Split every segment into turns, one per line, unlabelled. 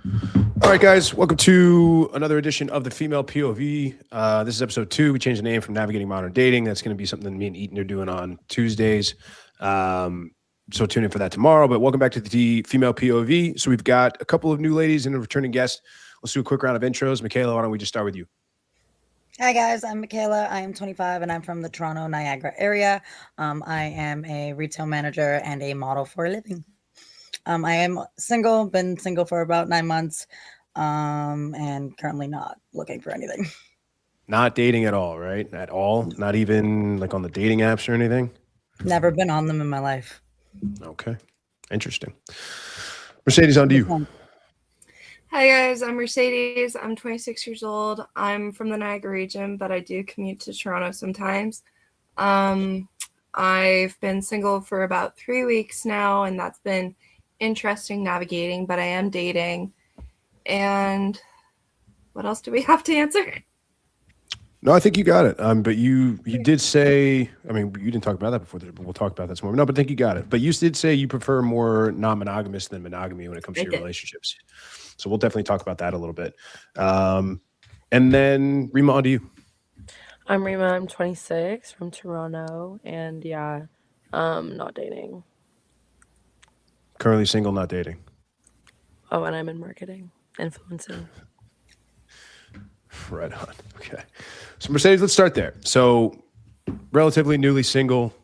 All right, guys, welcome to another edition of the Female POV. This is episode 2. We changed the name from Navigating Modern Dating. That's going to be something me and Eaton are doing on Tuesdays. So tune in for that tomorrow. But welcome back to the Female POV. So we've got a couple of new ladies and a returning guest. Let's do a quick round of intros. Michaela, why don't we just start with you?
Hi guys, I'm Michaela. I am 25 and I'm from the Toronto, Niagara area. I am a retail manager and a model for a living. I am single, been single for about 9 months, and currently not looking for anything.
Not dating at all, right? At all? Not even like on the dating apps or anything?
Never been on them in my life.
Okay. Interesting. Mercedes, on to you.
Hi guys, I'm Mercedes. I'm 26 years old. I'm from the Niagara region, but I do commute to Toronto sometimes. I've been single for about 3 weeks now, and that's been interesting navigating, but I am dating. And what else do we have to answer?
No, I think you got it. But you did say, I mean, you didn't talk about that before, but we'll talk about that some more. No, but I think you got it. But you did say you prefer more non-monogamous than monogamy when it comes to your relationships. So we'll definitely talk about that a little bit. And then Rima, on to you.
I'm Rima. I'm 26 from Toronto, and yeah, not dating.
Currently single, not dating.
Oh, and I'm in marketing, influencing.
Right on. Okay. So Mercedes, let's start there. So relatively newly single.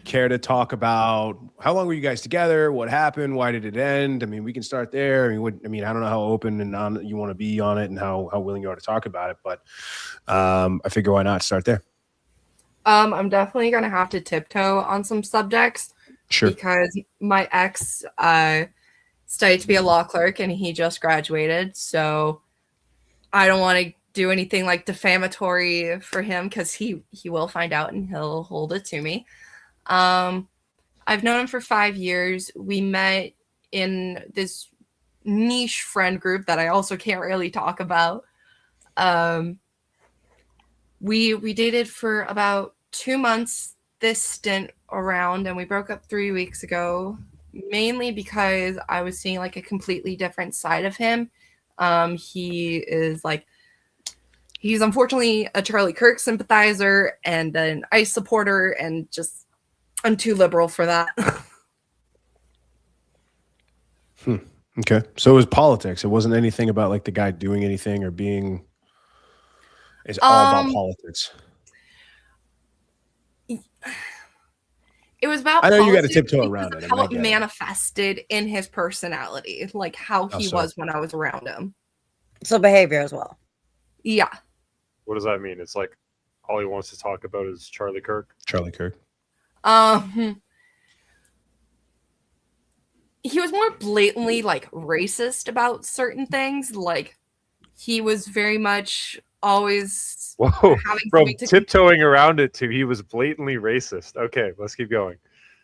Care to talk about how long were you guys together? What happened? Why did it end? I mean, we can start there. I mean, I don't know how open and on you want to be on it and how willing you are to talk about it, but I figure why not start there.
I'm definitely gonna have to tiptoe on some subjects.
Sure.
Because my ex studied to be a law clerk and he just graduated, so I don't want to do anything like defamatory for him because he will find out and he'll hold it to me. I've known him for 5 years. We met in this niche friend group that I also can't really talk about. We dated for about 2 months this stint around, and we broke up 3 weeks ago, mainly because I was seeing like a completely different side of him. He's unfortunately a Charlie Kirk sympathizer and an ICE supporter, and just I'm too liberal for that.
Okay. So it was politics. It wasn't anything about like the guy doing anything or being. It's all about politics.
It was about.
I know you got to tiptoe around it.
How it manifested in his personality, like how he was when I was around him.
So behavior as well.
Yeah.
What does that mean? It's like all he wants to talk about is Charlie Kirk.
Charlie Kirk.
He was more blatantly like racist about certain things. Like he was very much always
from tiptoeing around it to he was blatantly racist. Okay, let's keep going.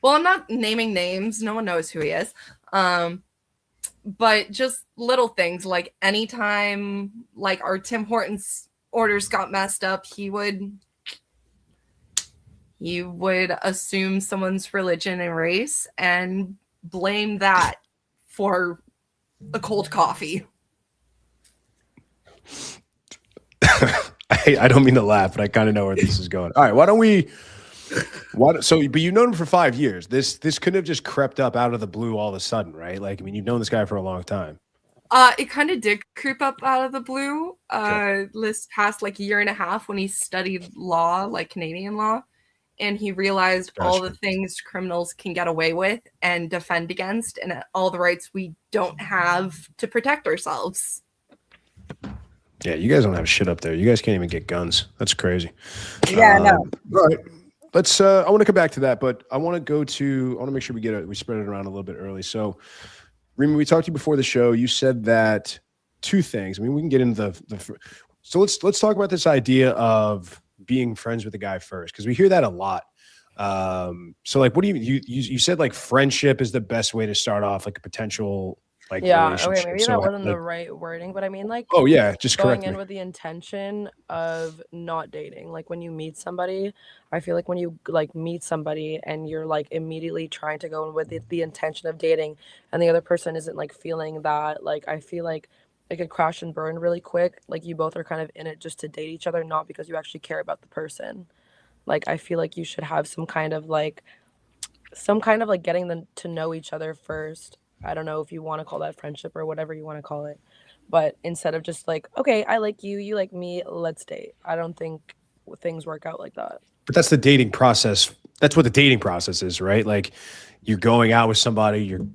Well, I'm not naming names. No one knows who he is. But just little things like anytime like our Tim Hortons orders got messed up, he would assume someone's religion and race and blame that for a cold coffee.
I don't mean to laugh, but I kind of know where this is going. All right, but you've known him for 5 years. This couldn't have just crept up out of the blue all of a sudden, right? Like, I mean, you've known this guy for a long time.
It kind of did creep up out of the blue. This past like year and a half when he studied law, like Canadian law, and he realized all the things criminals can get away with and defend against, and all the rights we don't have to protect ourselves.
Yeah, you guys don't have shit up there. You guys can't even get guns. That's crazy.
Yeah, no.
All right. Let's I want to come back to that, but I want to make sure we spread it around a little bit early. So Rima, we talked to you before the show. You said that two things. I mean, we can get into so let's talk about this idea of being friends with the guy first, because we hear that a lot. So like, what do you said like friendship is the best way to start off like a potential like
Yeah, okay,
relationship.
maybe
So
that wasn't
like,
the right wording, but I mean, like,
oh yeah, just
going
correct
in
me.
with the intention of not dating. Like when you meet somebody, I feel like when you like meet somebody and you're like immediately trying to go in with the intention of dating and the other person isn't like feeling that, like I feel like it could crash and burn really quick. Like you both are kind of in it just to date each other, not because you actually care about the person. Like I feel like you should have some kind of like getting them to know each other first. I don't know if you want to call that friendship or whatever you want to call it. But instead of just like, okay, I like you, you like me, let's date. I don't think things work out like that.
But that's the dating process. That's what the dating process is, right? Like you're going out with somebody, you're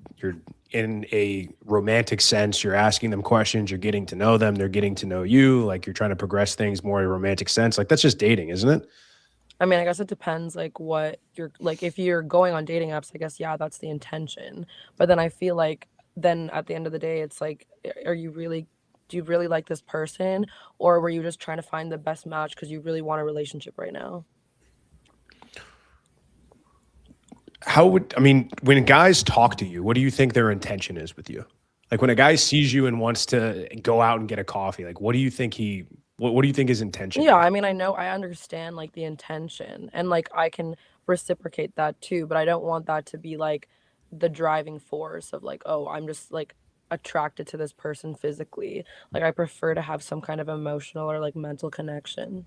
in a romantic sense, you're asking them questions, you're getting to know them, they're getting to know you, like you're trying to progress things more in a romantic sense. Like that's just dating, isn't it?
I mean, I guess it depends like what you're like if you're going on dating apps, I guess yeah, that's the intention. But then I feel like then at the end of the day it's like are you really do you really like this person or were you just trying to find the best match because you really want a relationship right now?
How would, I mean, when guys talk to you, what do you think their intention is with you? Like when a guy sees you and wants to go out and get a coffee, like what do you think what do you think his intention
Yeah,
is?
I mean, I understand like the intention and like I can reciprocate that too, but I don't want that to be like the driving force of like, oh, I'm just like attracted to this person physically. Like I prefer to have some kind of emotional or like mental connection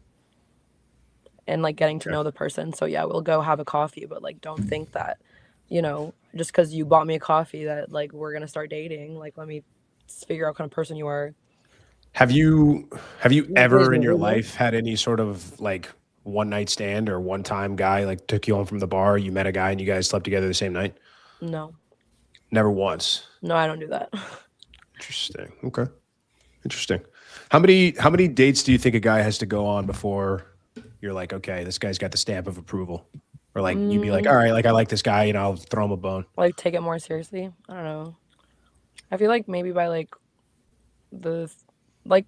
and like getting to
Okay.
know the person. So yeah, we'll go have a coffee, but like don't think that, just because you bought me a coffee that like we're gonna start dating. Like let me figure out what kind of person you are.
Have you ever in your life had any sort of like one night stand or one time guy like took you home from the bar, you met a guy and you guys slept together the same night?
No,
Never once.
no, I don't do that.
Interesting. Okay. Interesting. How many dates do you think a guy has to go on before you're like, okay, this guy's got the stamp of approval? Or like you'd be like, all right, like I like this guy, I'll throw him a bone.
Like take it more seriously. I don't know. I feel like maybe by like the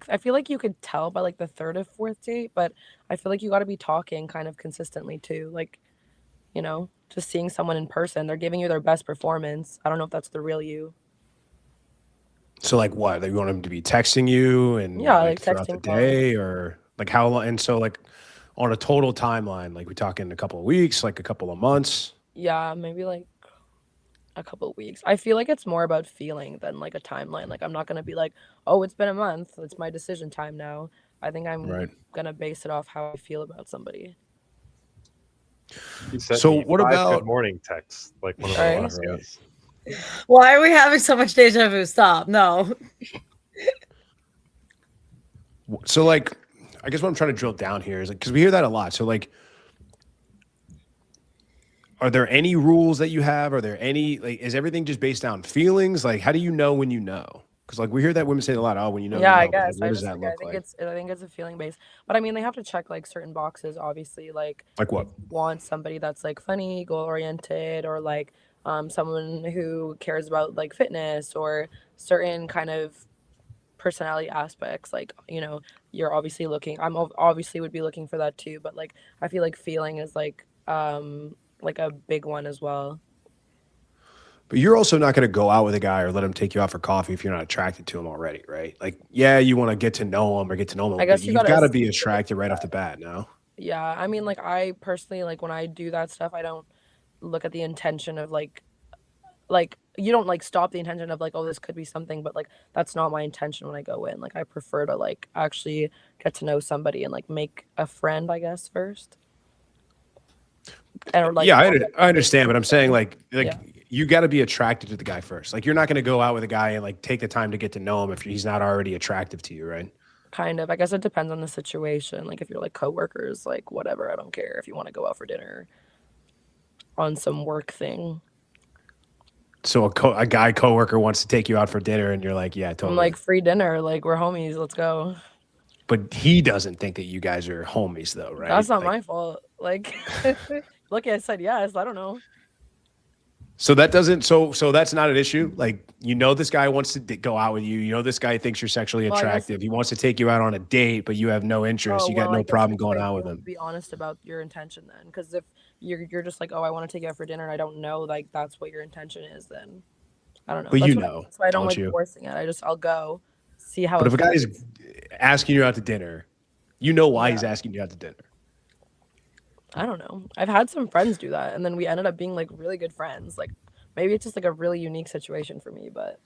I feel like you could tell by like the third or fourth date, but I feel like you got to be talking kind of consistently too. Like, just seeing someone in person, they're giving you their best performance. I don't know if that's the real you.
So like what? They want him to be texting you and
Yeah,
like
like
throughout the
texting, calling.
day or like how long? And so like on a total timeline, like we talking a couple of weeks, like a couple of months.
Yeah, maybe like a couple of weeks. I feel like it's more about feeling than like a timeline. Like I'm not gonna be like, oh, it's been a month. It's my decision time now. I think I'm
Right.
gonna base it off how I feel about somebody.
He sent
So
me
what
5
about
good morning texts like one of
All
our
right.
last
Right.
guests.
Why are we having so much deja vu? Stop. No.
So like I guess what I'm trying to drill down here is like because we hear that a lot. So like are there any rules that you have? Are there any like is everything just based on feelings? Like how do you know when you know? Because like we hear that women say a lot, oh, when you know,
Yeah,
you
I
know, but like
guess.
what does that look like?
I think it's a feeling base. But I mean, they have to check like certain boxes, obviously, like
Like what?
want somebody that's like funny, goal oriented, or like someone who cares about like fitness or certain kind of personality aspects. Like, you're obviously looking, obviously would be looking for that too, but like I feel like feeling is like a big one as well.
But you're also not going to go out with a guy or let him take you out for coffee if you're not attracted to him already, right? Like, yeah, you want to get to know him or get to know him,
I
but
guess you
you've
gotta
got to be
establish
attracted right off the
that.
bat now.
Yeah, I mean, like I personally, like when I do that stuff, I don't look at the intention of like you don't like stop the intention of like, oh, this could be something, but like that's not my intention when I go in. Like I prefer to like actually get to know somebody and like make a friend, I guess, first. Or like
Yeah,
or get
I
to date
understand, but I'm saying
them.
like
Yeah,
you got to be attracted to the guy first. Like, you're not going to go out with a guy and like take the time to get to know him if he's not already attractive to you, right?
kind of. I guess it depends on the situation. Like if you're like coworkers, like whatever, I don't care if you want to go out for dinner on some work thing.
So a guy coworker wants to take you out for dinner, and you're like, yeah,
I'm
totally.
like free dinner, like we're homies, let's go.
But he doesn't think that you guys are homies, though, right?
That's not
Like,
my fault. Like, look, I said yes. I don't know.
so that doesn't. So that's not an issue. Like, this guy wants to go out with you. This guy thinks you're sexually
Well, I guess.
attractive. He wants to take you out on a date, but you have no interest.
Oh
You got
well,
no
I guess
problem
it's
going
like
out
you
with
have
him.
to be honest about your intention then, because if you're just like, oh, I want to take you out for dinner, and I don't know, like that's what your intention is, then I don't know.
But
That's
you
what
know,
that's why I don't
don't
like
you?
forcing it. I'll go see how.
But
it
if a guy
feels.
is asking you out to dinner, you know why he's
Yeah.
asking you out to dinner.
I don't know. I've had some friends do that, and then we ended up being like really good friends. Like maybe it's just like a really unique situation for me, but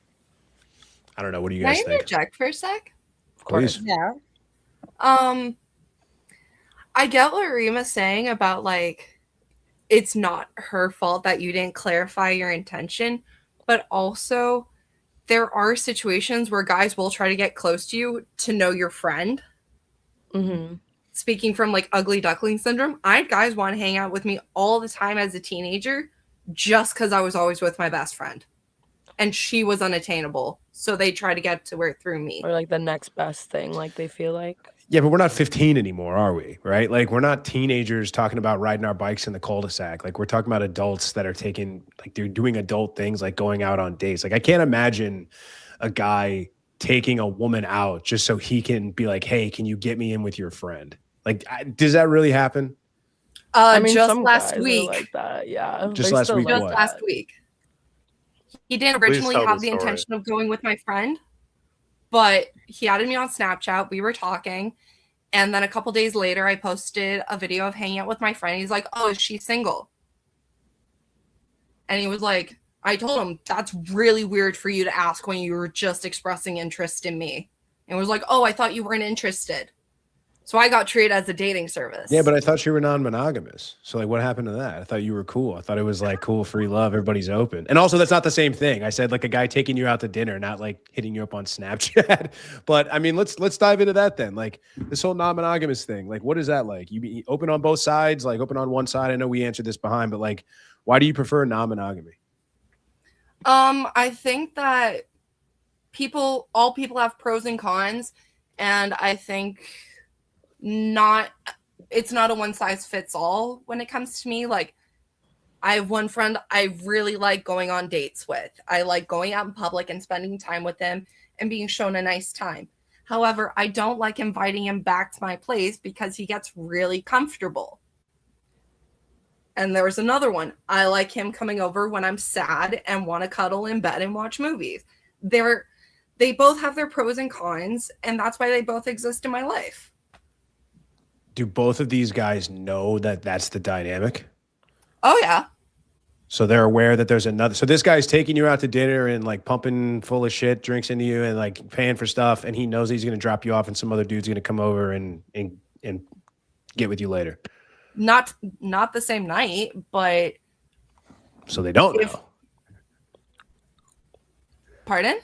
I don't know. What do you
Can I
guys think?
interject for a sec?
of course.
Please.
Yeah.
I get what Rima's saying about like it's not her fault that you didn't clarify your intention, but also there are situations where guys will try to get close to you to know your friend.
Mm-hmm.
Speaking from like ugly duckling syndrome, I had guys want to hang out with me all the time as a teenager just because I was always with my best friend and she was unattainable. So they try to get to her through me.
Or like the next best thing, like they feel like.
Yeah, but we're not 15 anymore, are we? Right? Like we're not teenagers talking about riding our bikes in the cul-de-sac. Like we're talking about adults that are taking, like they're doing adult things, like going out on dates. Like I can't imagine a guy taking a woman out just so he can be like, "Hey, can you get me in with your friend?" Like, does that really happen?
I mean,
Just
some
last
guys are
week.
like that. Yeah.
Just
they
last
still
week,
like
Just
what?
last
that.
week. He didn't
Please
originally
tell
have
the
the
story.
intention of going with my friend, but he added me on Snapchat. We were talking. And then a couple days later, I posted a video of hanging out with my friend. He's like, "Oh, is she single?" And he was like, I told him, "That's really weird for you to ask when you were just expressing interest in me." And was like, "Oh, I thought you weren't interested." So I got treated as a dating service.
Yeah, but I thought you were non-monogamous. So like what happened to that? I thought you were cool. I thought it was like cool, free love, everybody's open. And also that's not the same thing. I said like a guy taking you out to dinner, not like hitting you up on Snapchat. But I mean, let's dive into that then. Like this whole non-monogamous thing. Like what is that like? You be open on both sides, like open on one side. I know we answered this behind, but like why do you prefer non-monogamy?
I think that all people have pros and cons, and I think it's not a one size fits all when it comes to me. Like I have one friend I really like going on dates with. I like going out in public and spending time with him and being shown a nice time. However, I don't like inviting him back to my place because he gets really comfortable. And there's another one. I like him coming over when I'm sad and want to cuddle in bed and watch movies. They both have their pros and cons, and that's why they both exist in my life.
Do both of these guys know that that's the dynamic?
Oh, yeah.
So they're aware that there's another. So this guy's taking you out to dinner and like pumping full of shit, drinks into you and like paying for stuff. And he knows he's going to drop you off and some other dude's going to come over and get with you later.
Not the same night, but
So they don't know.
Pardon?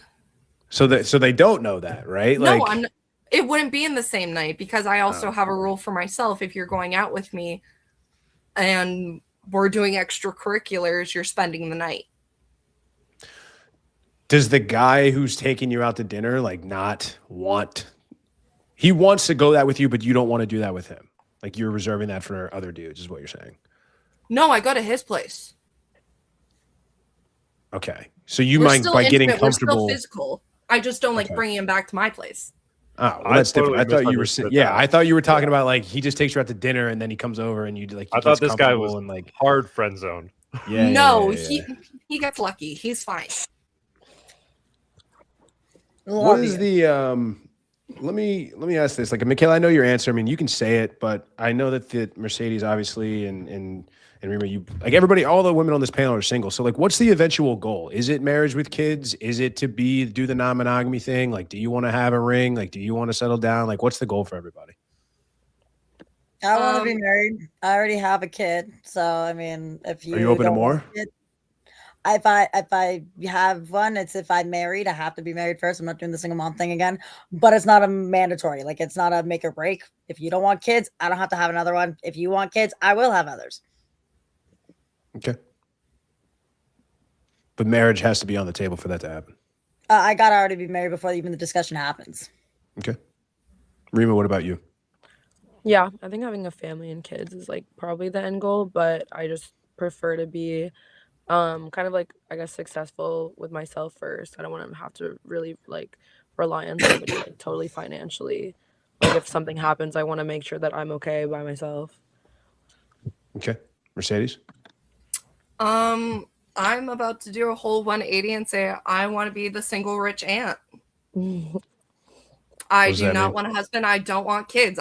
So they don't know that, right?
No,
Like,
it wouldn't be in the same night because I also have a rule for myself. If you're going out with me and we're doing extracurriculars, you're spending the night.
does the guy who's taking you out to dinner like not want? He wants to go that with you, but you don't want to do that with him. Like you're reserving that for other dudes, is what you're saying.
No, I go to his place.
Okay, so you
We're
mind
still
by getting
intimate, we're still
comfortable.
physical. I just don't like
Okay.
bringing him back to my place.
Oh, well,
I
that's different.
totally
I thought you were,
misunderstood
yeah,
that.
I thought you were talking about like he just takes you out to dinner and then he comes over and you like.
I
he
thought
gets
this guy
comfortable
was
and like.
hard friend zone.
Yeah.
No,
yeah.
he gets lucky. He's fine.
What
Love
is
you.
the let me ask this. Like Michaela, I know your answer. I mean, you can say it, but I know that the Mercedes obviously and remember you like everybody, all the women on this panel are single. So like what's the eventual goal? Is it marriage with kids? Is it to do the non-monogamy thing? Like, do you want to have a ring? Like, do you want to settle down? Like, what's the goal for everybody?
I want to be married. I already have a kid, so I mean, if you
Are you open to
don't want
more?
a kid- if I have one, it's if I'm married, I have to be married first. I'm not doing the single mom thing again, but it's not a mandatory. Like it's not a make or break. If you don't want kids, I don't have to have another one. If you want kids, I will have others.
Okay. But marriage has to be on the table for that to happen.
I gotta already be married before even the discussion happens.
Okay. Rima, what about you?
Yeah, I think having a family and kids is like probably the end goal, but I just prefer to be kind of like I guess successful with myself first. I don't want to have to really like rely on somebody like totally financially. Like if something happens, I want to make sure that I'm okay by myself.
Okay. Mercedes?
I'm about to do a whole 180 and say I want to be the single rich aunt. I
does
do
that
not
mean?
want a husband. I don't want kids.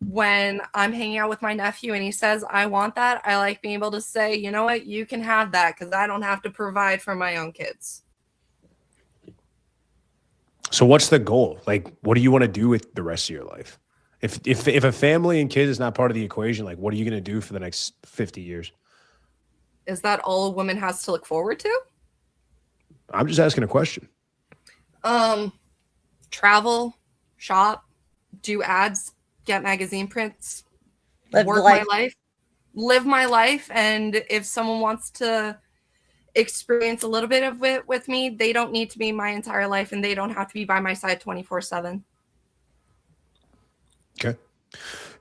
When I'm hanging out with my nephew and he says I want that, I like being able to say, you know what, you can have that because I don't have to provide for my own kids.
So what's the goal? Like, what do you want to do with the rest of your life? If a family and kids is not part of the equation, like, what are you going to do for the next 50 years?
Is that all a woman has to look forward to?
I'm just asking a question.
Travel, shop, do ads, get magazine prints,
Live
work
life.
my life, live my life. And if someone wants to experience a little bit of it with me, they don't need to be my entire life and they don't have to be by my side 24/7.
Okay.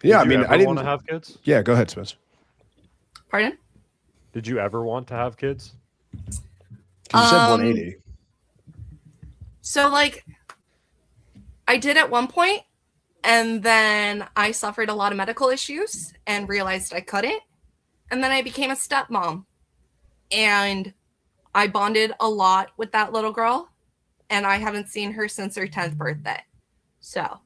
Yeah, I
Did you
mean,
ever
I didn't
want to have kids.
Yeah, go ahead, Spence.
Pardon?
Did you ever want to have kids?
'Cause you said 180.
So like I did at one point, and then I suffered a lot of medical issues and realized I couldn't. And then I became a stepmom. And I bonded a lot with that little girl, and I haven't seen her since her 10th birthday. So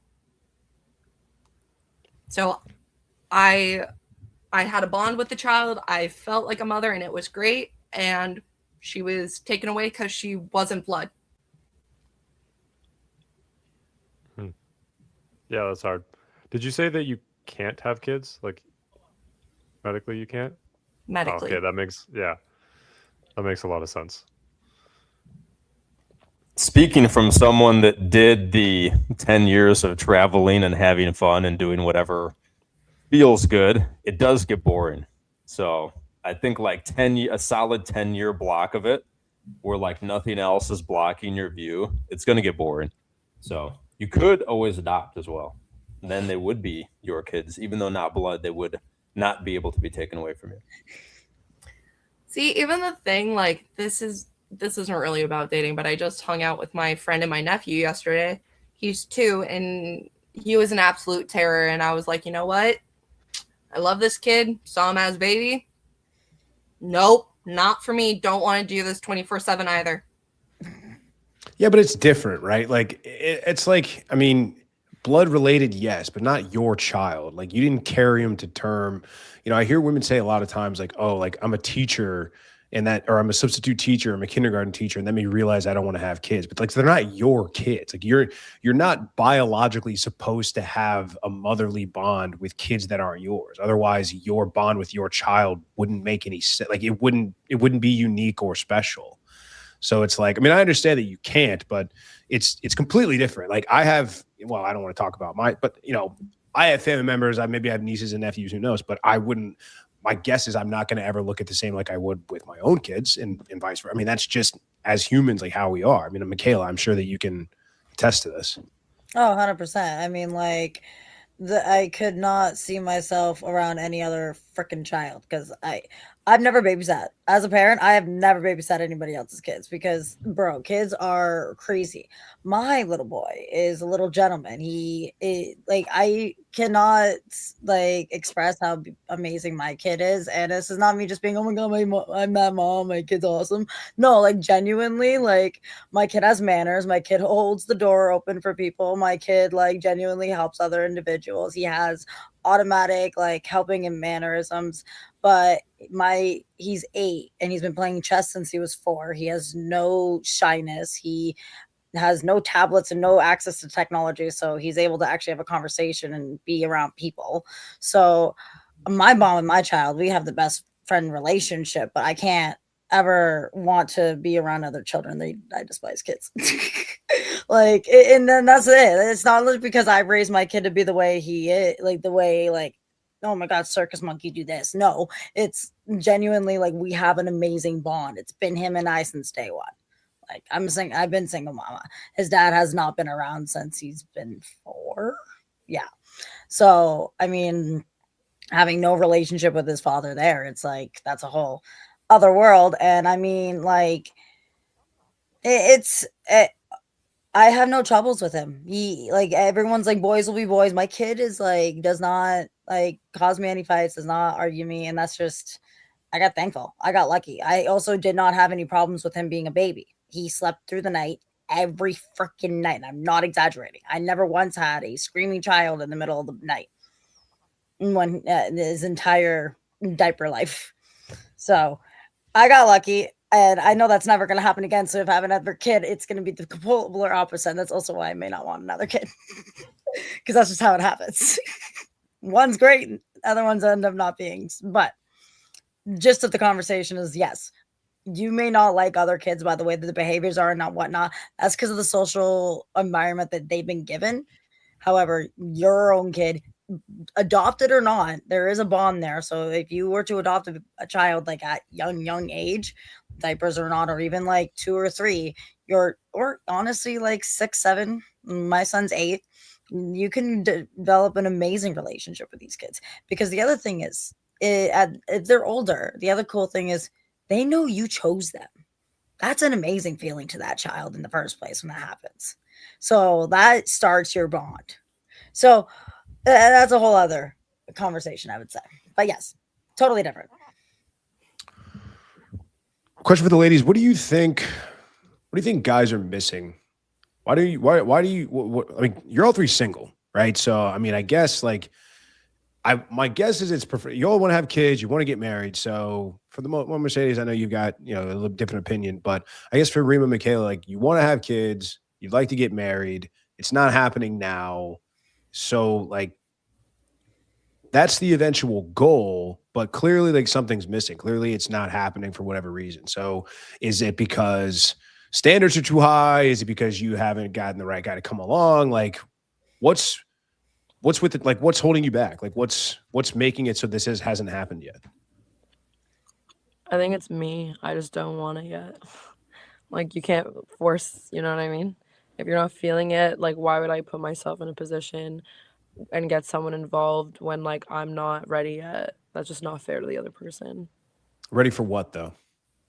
I had a bond with the child. I felt like a mother, and it was great. And she was taken away because she wasn't blood.
Yeah, that's hard. Did you say that you can't have kids? Like medically you can't?
Medically.
Oh, okay, that makes a lot of sense.
Speaking from someone that did the 10 years of traveling and having fun and doing whatever feels good, it does get boring. So I think like a solid 10-year block of it where like nothing else is blocking your view, it's going to get boring. So you could always adopt as well. And then they would be your kids, even though not blood, they would not be able to be taken away from you.
See, even the thing, like, this isn't really about dating, but I just hung out with my friend and my nephew yesterday. He's 2, and he was an absolute terror. And I was like, you know what? I love this kid. Saw him as baby. Nope, not for me. Don't want to do this 24/7 either.
Yeah, but it's different, right? Like, it's like, I mean, blood related, yes, but not your child. Like, you didn't carry him to term. You know, I hear women say a lot of times, like, oh, like, I'm a teacher and that, or I'm a substitute teacher, I'm a kindergarten teacher, and then me realize I don't want to have kids. But like, they're not your kids. Like, you're not biologically supposed to have a motherly bond with kids that aren't yours. Otherwise, your bond with your child wouldn't make any sense. Like, it wouldn't be unique or special. So it's like, I mean, I understand that you can't, but it's completely different. Like, I have, well, I don't want to talk about but you know, I have family members. I maybe have nieces and nephews, who knows, but I wouldn't, my guess is I'm not going to ever look at the same like I would with my own kids and vice versa. I mean, that's just as humans, like how we are. I mean, Michaela, I'm sure that you can attest to this.
Oh, 100%. I mean, like, I could not see myself around any other freaking child because I've never babysat. As a parent, I have never babysat anybody else's kids because, bro, kids are crazy. My little boy is a little gentleman. Like, I cannot like express how amazing my kid is, and this is not me just being, oh my god, I'm that mom, my kid's awesome. No, like, genuinely, like, my kid has manners. My kid holds the door open for people. My kid, like, genuinely helps other individuals. He has automatic, like, helping and mannerisms. But he's 8 and he's been playing chess since he was 4. He has no shyness. He has no tablets and no access to technology. So he's able to actually have a conversation and be around people. So my mom and my child, we have the best friend relationship, but I can't ever want to be around other children. I despise kids. Like, and then that's it. It's not just because I raised my kid to be the way he is, like the way, like, oh my god, circus monkey, do this. No, it's genuinely like we have an amazing bond. It's been him and I since day one. Like, I've been single mama. His dad has not been around since he's been 4. Yeah. So, I mean, having no relationship with his father there, it's like, that's a whole other world. And I mean, like, I have no troubles with him. He, like, everyone's like, boys will be boys. My kid is like, does not like cause me any fights, does not argue me. And that's just I got thankful. I got lucky. I also did not have any problems with him being a baby. He slept through the night every freaking night. And I'm not exaggerating. I never once had a screaming child in the middle of the night when his entire diaper life. So I got lucky. And I know that's never going to happen again. So if I have another kid, it's going to be the polar opposite. And that's also why I may not want another kid. Because that's just how it happens. One's great. Other ones end up not being. But gist of the conversation is, yes, you may not like other kids by the way that the behaviors are and not whatnot. That's because of the social environment that they've been given. However, your own kid, adopted or not, there is a bond there. So if you were to adopt a child like at young age, diapers or not, or even like 2 or 3, or honestly like 6, 7, my son's 8, you can develop an amazing relationship with these kids. Because the other thing is, if they're older, the other cool thing is they know you chose them. That's an amazing feeling to that child in the first place when that happens. So that starts your bond. So that's a whole other conversation, I would say. But yes, totally different.
Question for the ladies: What do you think guys are missing? Why do you? I mean, you're all 3 single, right? So I mean, I guess like my guess is it's prefer. You all want to have kids, you want to get married. So for the Mercedes, I know you've got a little different opinion, but I guess for Rima, Michaela, like you want to have kids, you'd like to get married. It's not happening now, so like that's the eventual goal. But clearly, like something's missing. Clearly, it's not happening for whatever reason. So is it because standards are too high? Is it because you haven't gotten the right guy to come along? Like, what's with it? Like, what's holding you back? Like, what's making it so this hasn't happened yet?
I think it's me. I just don't want it yet. Like, you can't force, you know what I mean? If you're not feeling it, like, why would I put myself in a position and get someone involved when, like, I'm not ready yet? That's just not fair to the other person.
Ready for what though?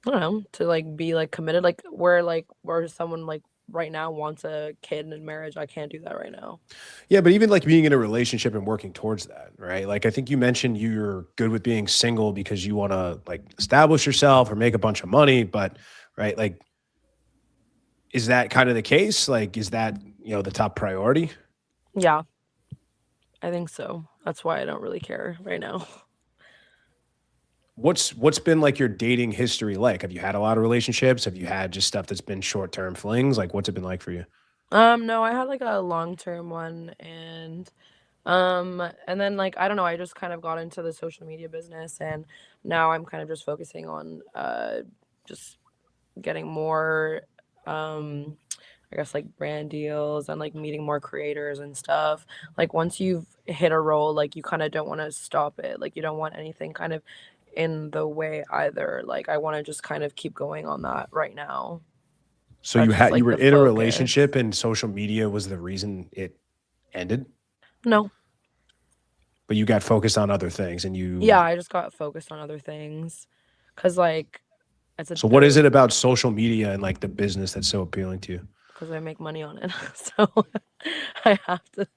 I don't know, to like be like committed, like where someone like right now wants a kid and in marriage. I can't do that right now.
Yeah, but even like being in a relationship and working towards that, right? Like I think you mentioned you're good with being single because you want to like establish yourself or make a bunch of money, but right, like is that kind of the case? Like is that, the top priority?
Yeah, I think so. That's why I don't really care right now.
What's been like your dating history like? Have you had a lot of relationships? Have you had just stuff that's been short-term flings? Like what's it been like for you?
No, I had like a long-term one and then like I don't know, I just kind of got into the social media business and now I'm kind of just focusing on just getting more I guess like brand deals and like meeting more creators and stuff. Like once you've hit a role, like you kind of don't want to stop it. Like you don't want anything kind of in the way either. Like I want to just kind of keep going on that right now.
So
That's
you
just
you
like
were
the
in a
focus.
relationship and social media was the reason it ended,
No.
but you got focused on other things and
Yeah, I just got focused on other things. Cause like
So what is it about social media and like the business that's so appealing to you?
because I make money on it. So I have to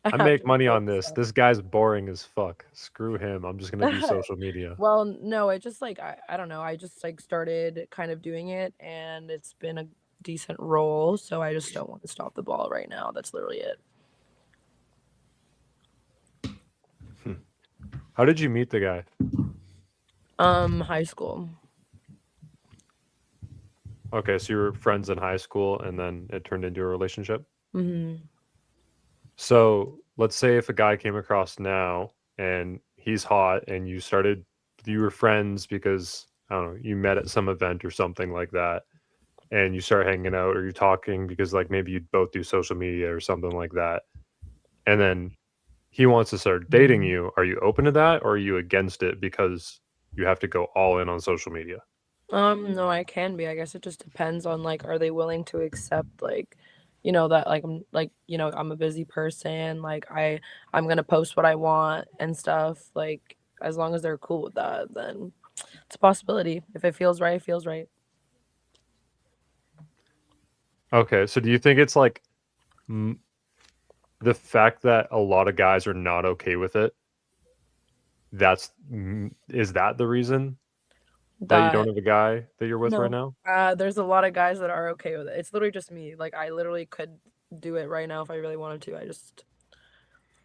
I
have
make
to
money on
focus
this.
on
This guy's boring as fuck. Screw him. I'm just gonna do
it.
social media.
Well, no, it just like I don't know. I just like started kind of doing it and it's been a decent role, so I just don't want to stop the ball right now. That's literally it.
How did you meet the guy?
High school.
Okay, so you were friends in high school and then it turned into a relationship?
Hmm.
So let's say if a guy came across now and he's hot and you were friends because, I don't know, you met at some event or something like that and you start hanging out or you're talking because like maybe you both do social media or something like that. And then he wants to start dating you. Are you open to that or are you against it because you have to go all in on social media?
No, I can be. I guess it just depends on like, are they willing to accept like, that like I'm like, I'm a busy person. Like I'm gonna post what I want and stuff. Like as long as they're cool with that, then it's a possibility. If it feels right, it feels right.
Okay, so do you think it's like the fact that a lot of guys are not okay with it? Is that the reason? That you don't have a guy that you're with
No.
right now?
There's a lot of guys that are okay with it. It's literally just me. Like I literally could do it right now if I really wanted to. I just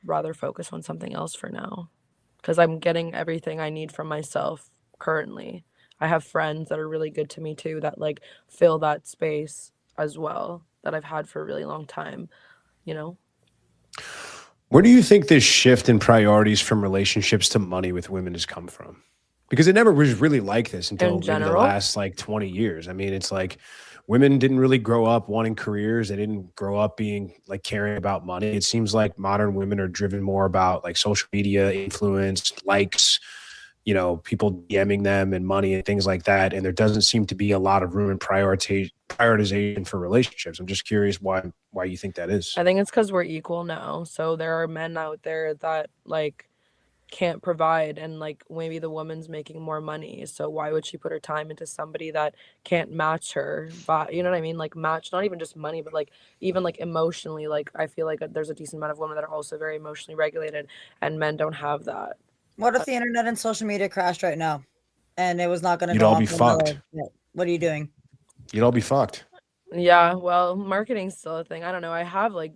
rather focus on something else for now because I'm getting everything I need from myself currently. I have friends that are really good to me too that like fill that space as well that I've had for a really long time, you know?
Where do you think this shift in priorities from relationships to money with women has come from? Because it never was really like this until
In
maybe the
general?
last like 20 years. I mean, it's like women didn't really grow up wanting careers. They didn't grow up being like caring about money. It seems like modern women are driven more about like social media influence, likes, you know, people DMing them and money and things like that. And there doesn't seem to be a lot of room in prioritization for relationships. I'm just curious why you think that is.
I think it's because we're equal now. So there are men out there that like can't provide and like maybe the woman's making more money. So why would she put her time into somebody that can't match her? But you know what I mean? Like match not even just money, but like even like emotionally, like I feel like there's a decent amount of women that are also very emotionally regulated and men don't have that.
What if the internet and social media crashed right now and it was not going to
You'd
go
all
on
be
for another
fucked.
bit? What are you doing?
You'd all be fucked.
Yeah, well, marketing's still a thing. I don't know. I have like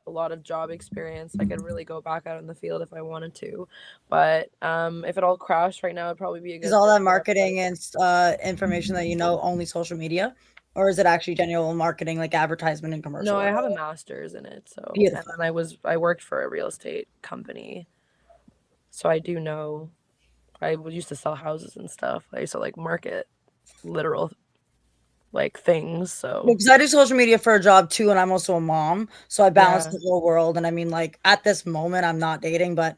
a lot of job experience. I could really go back out in the field if I wanted to. But if it all crashed right now, it'd probably be a good
Is all
thing
that
for
marketing
everybody.
and information that you know only social media? Or is it actually genuine marketing like advertisement and commercial
No, I
work?
have a master's in it, so and
Beautiful.
then I worked for a real estate company. So I do know used to sell houses and stuff. I used to like market literal like things, so
Because I do social media for a job too, and I'm also a mom. So I balance
yeah.
the whole world. And I mean, like at this moment, I'm not dating, but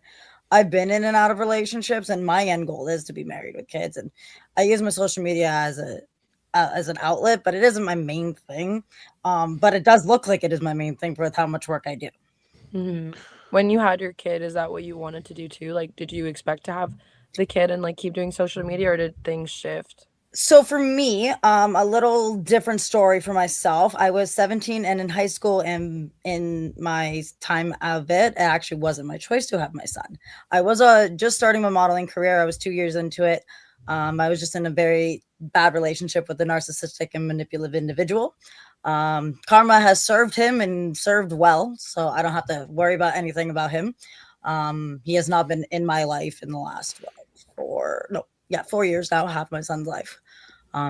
I've been in and out of relationships, and my end goal is to be married with kids. And I use my social media as an outlet, but it isn't my main thing. But it does look like it is my main thing with how much work I do.
Mhm. When you had your kid, is that what you wanted to do too? Like, did you expect to have the kid and like keep doing social media, or did things shift?
So for me, a little different story for myself. I was 17 and in high school and in my time of it actually wasn't my choice to have my son. I was just starting my modeling career. I was 2 years into it. I was just in a very bad relationship with a narcissistic and manipulative individual. Karma has served him and served well, so I don't have to worry about anything about him. He has not been in my life in the last 4 years now, half my son's life.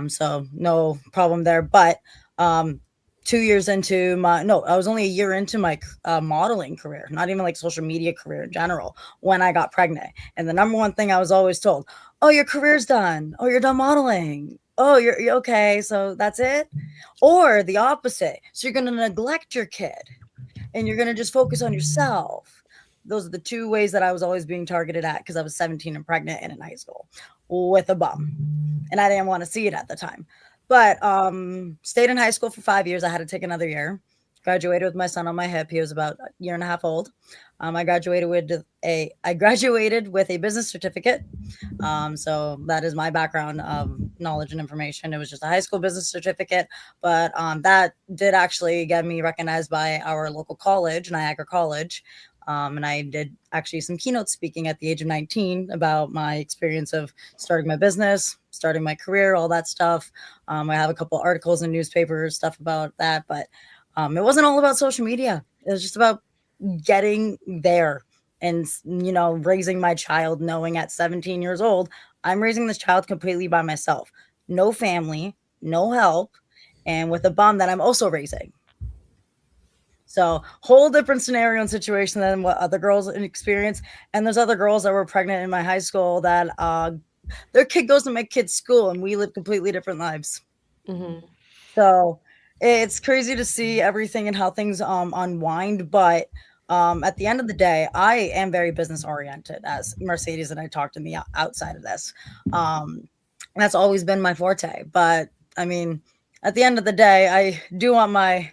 So no problem there. But 2 years into I was only a year into my modeling career, not even like social media career in general, when I got pregnant. And the number one thing I was always told, oh, your career's done. Oh, you're done modeling. Oh, you're okay. So that's it. Or the opposite. So you're going to neglect your kid and you're going to just focus on yourself. Those are the two ways that I was always being targeted at because I was 17 and pregnant and in high school with a bum. And I didn't want to see it at the time. But stayed in high school for 5 years. I had to take another year. Graduated with my son on my hip. He was about a year and a half old. I graduated with a business certificate. So that is my background of knowledge and information. It was just a high school business certificate, but that did actually get me recognized by our local college, Niagara College. And I did actually some keynote speaking at the age of 19 about my experience of starting my business, starting my career, all that stuff. I have a couple articles in newspapers, stuff about that, but it wasn't all about social media. It was just about getting there and, raising my child, knowing at 17 years old, I'm raising this child completely by myself. No family, no help, and with a bum that I'm also raising. So whole different scenario and situation than what other girls experience. And there's other girls that were pregnant in my high school that their kid goes to my kid's school and we live completely different lives.
Mm-hmm.
So it's crazy to see everything and how things unwind. But at the end of the day, I am very business oriented, as Mercedes and I talked in the outside of this. That's always been my forte. But I mean, at the end of the day, I do want my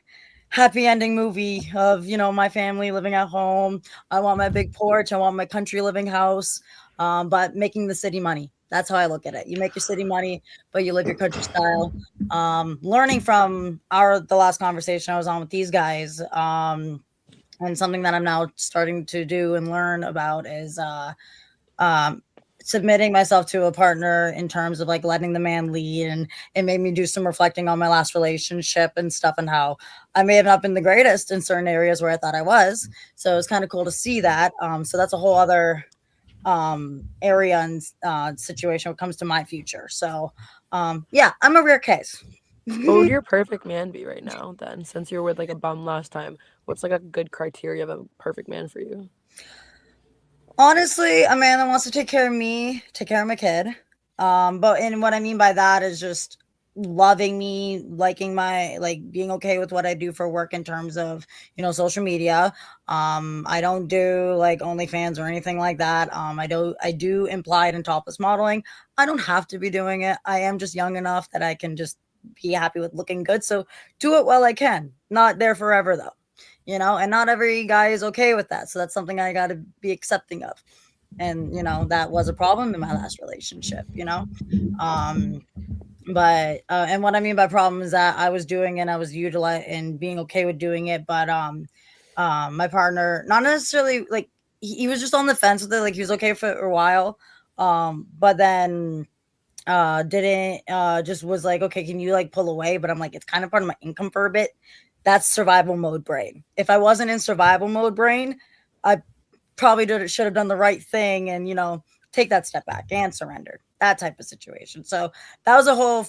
happy ending movie of, my family living at home. I want my big porch. I want my country living house, but making the city money. That's how I look at it. You make your city money, but you live your country style. Learning from the last conversation I was on with these guys, and something that I'm now starting to do and learn about is submitting myself to a partner in terms of like letting the man lead, and it made me do some reflecting on my last relationship and stuff, and how I may have not been the greatest in certain areas where I thought I was. So it's kind of cool to see that. So that's a whole other area and situation when it comes to my future. So yeah, I'm a rare case.
What would your perfect man be right now then? Since you were with like a bum last time, what's like a good criteria of a perfect man for you?
Honestly, a man that wants to take care of me, take care of my kid. And what I mean by that is just loving me, liking my, like, being okay with what I do for work in terms of, social media. I don't do like OnlyFans or anything like that. I do implied and topless modeling. I don't have to be doing it. I am just young enough that I can just be happy with looking good. So do it while I can. Not there forever though. And not every guy is okay with that. So that's something I got to be accepting of. And, that was a problem in my last relationship, and what I mean by problem is that I was doing it and I was utilizing and being okay with doing it. But, my partner, not necessarily like he was just on the fence with it. Like he was okay for a while. But then, didn't, just was like, okay, can you like pull away? But I'm like, it's kind of part of my income for a bit. That's survival mode brain. If I wasn't in survival mode brain, I probably should have done the right thing and, take that step back and surrendered, that type of situation. So that was a whole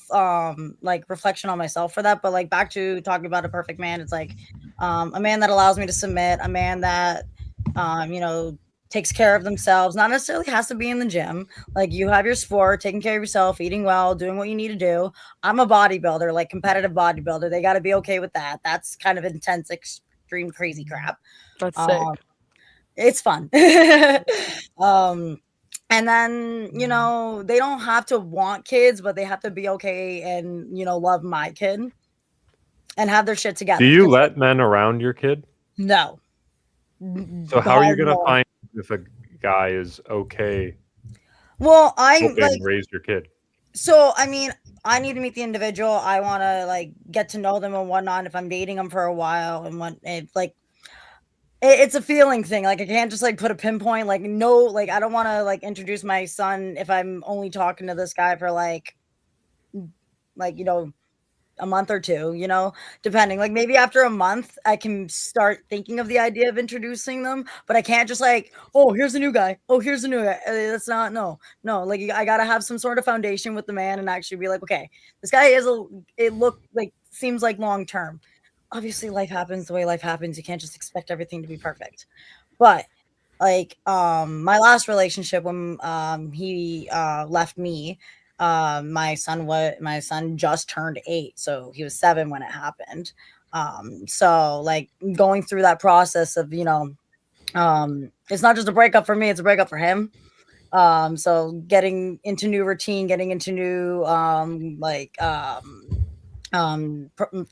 like reflection on myself for that. But like back to talking about a perfect man, it's like a man that allows me to submit, a man that takes care of themselves, not necessarily has to be in the gym. Like you have your sport, taking care of yourself, eating well, doing what you need to do. I'm a bodybuilder, like competitive bodybuilder. They got to be okay with that. That's kind of intense, extreme, crazy crap.
That's sick.
It's fun. And then, they don't have to want kids, but they have to be okay and, love my kid and have their shit together.
Do you let men around your kid?
No.
So how are you going to
No.
find if a guy is okay
Well, I
helping
like,
raise your kid?
so, I mean, I need to meet the individual. I want to like get to know them and whatnot. If I'm dating them for a while and it's a feeling thing. Like I can't just like put a pinpoint. Like no, like I don't want to like introduce my son if I'm only talking to this guy for like a month or two. Depending. Like maybe after a month, I can start thinking of the idea of introducing them. But I can't just like, oh, here's a new guy. Oh, here's a new guy. That's not no. Like I gotta have some sort of foundation with the man and actually be like, okay, this guy seems like long term. Obviously life happens the way life happens. You can't just expect everything to be perfect. But like my last relationship when he left me, my son just turned 8, so he was 7 when it happened. So like going through that process of it's not just a breakup for me, it's a breakup for him. So getting into new routine, getting into new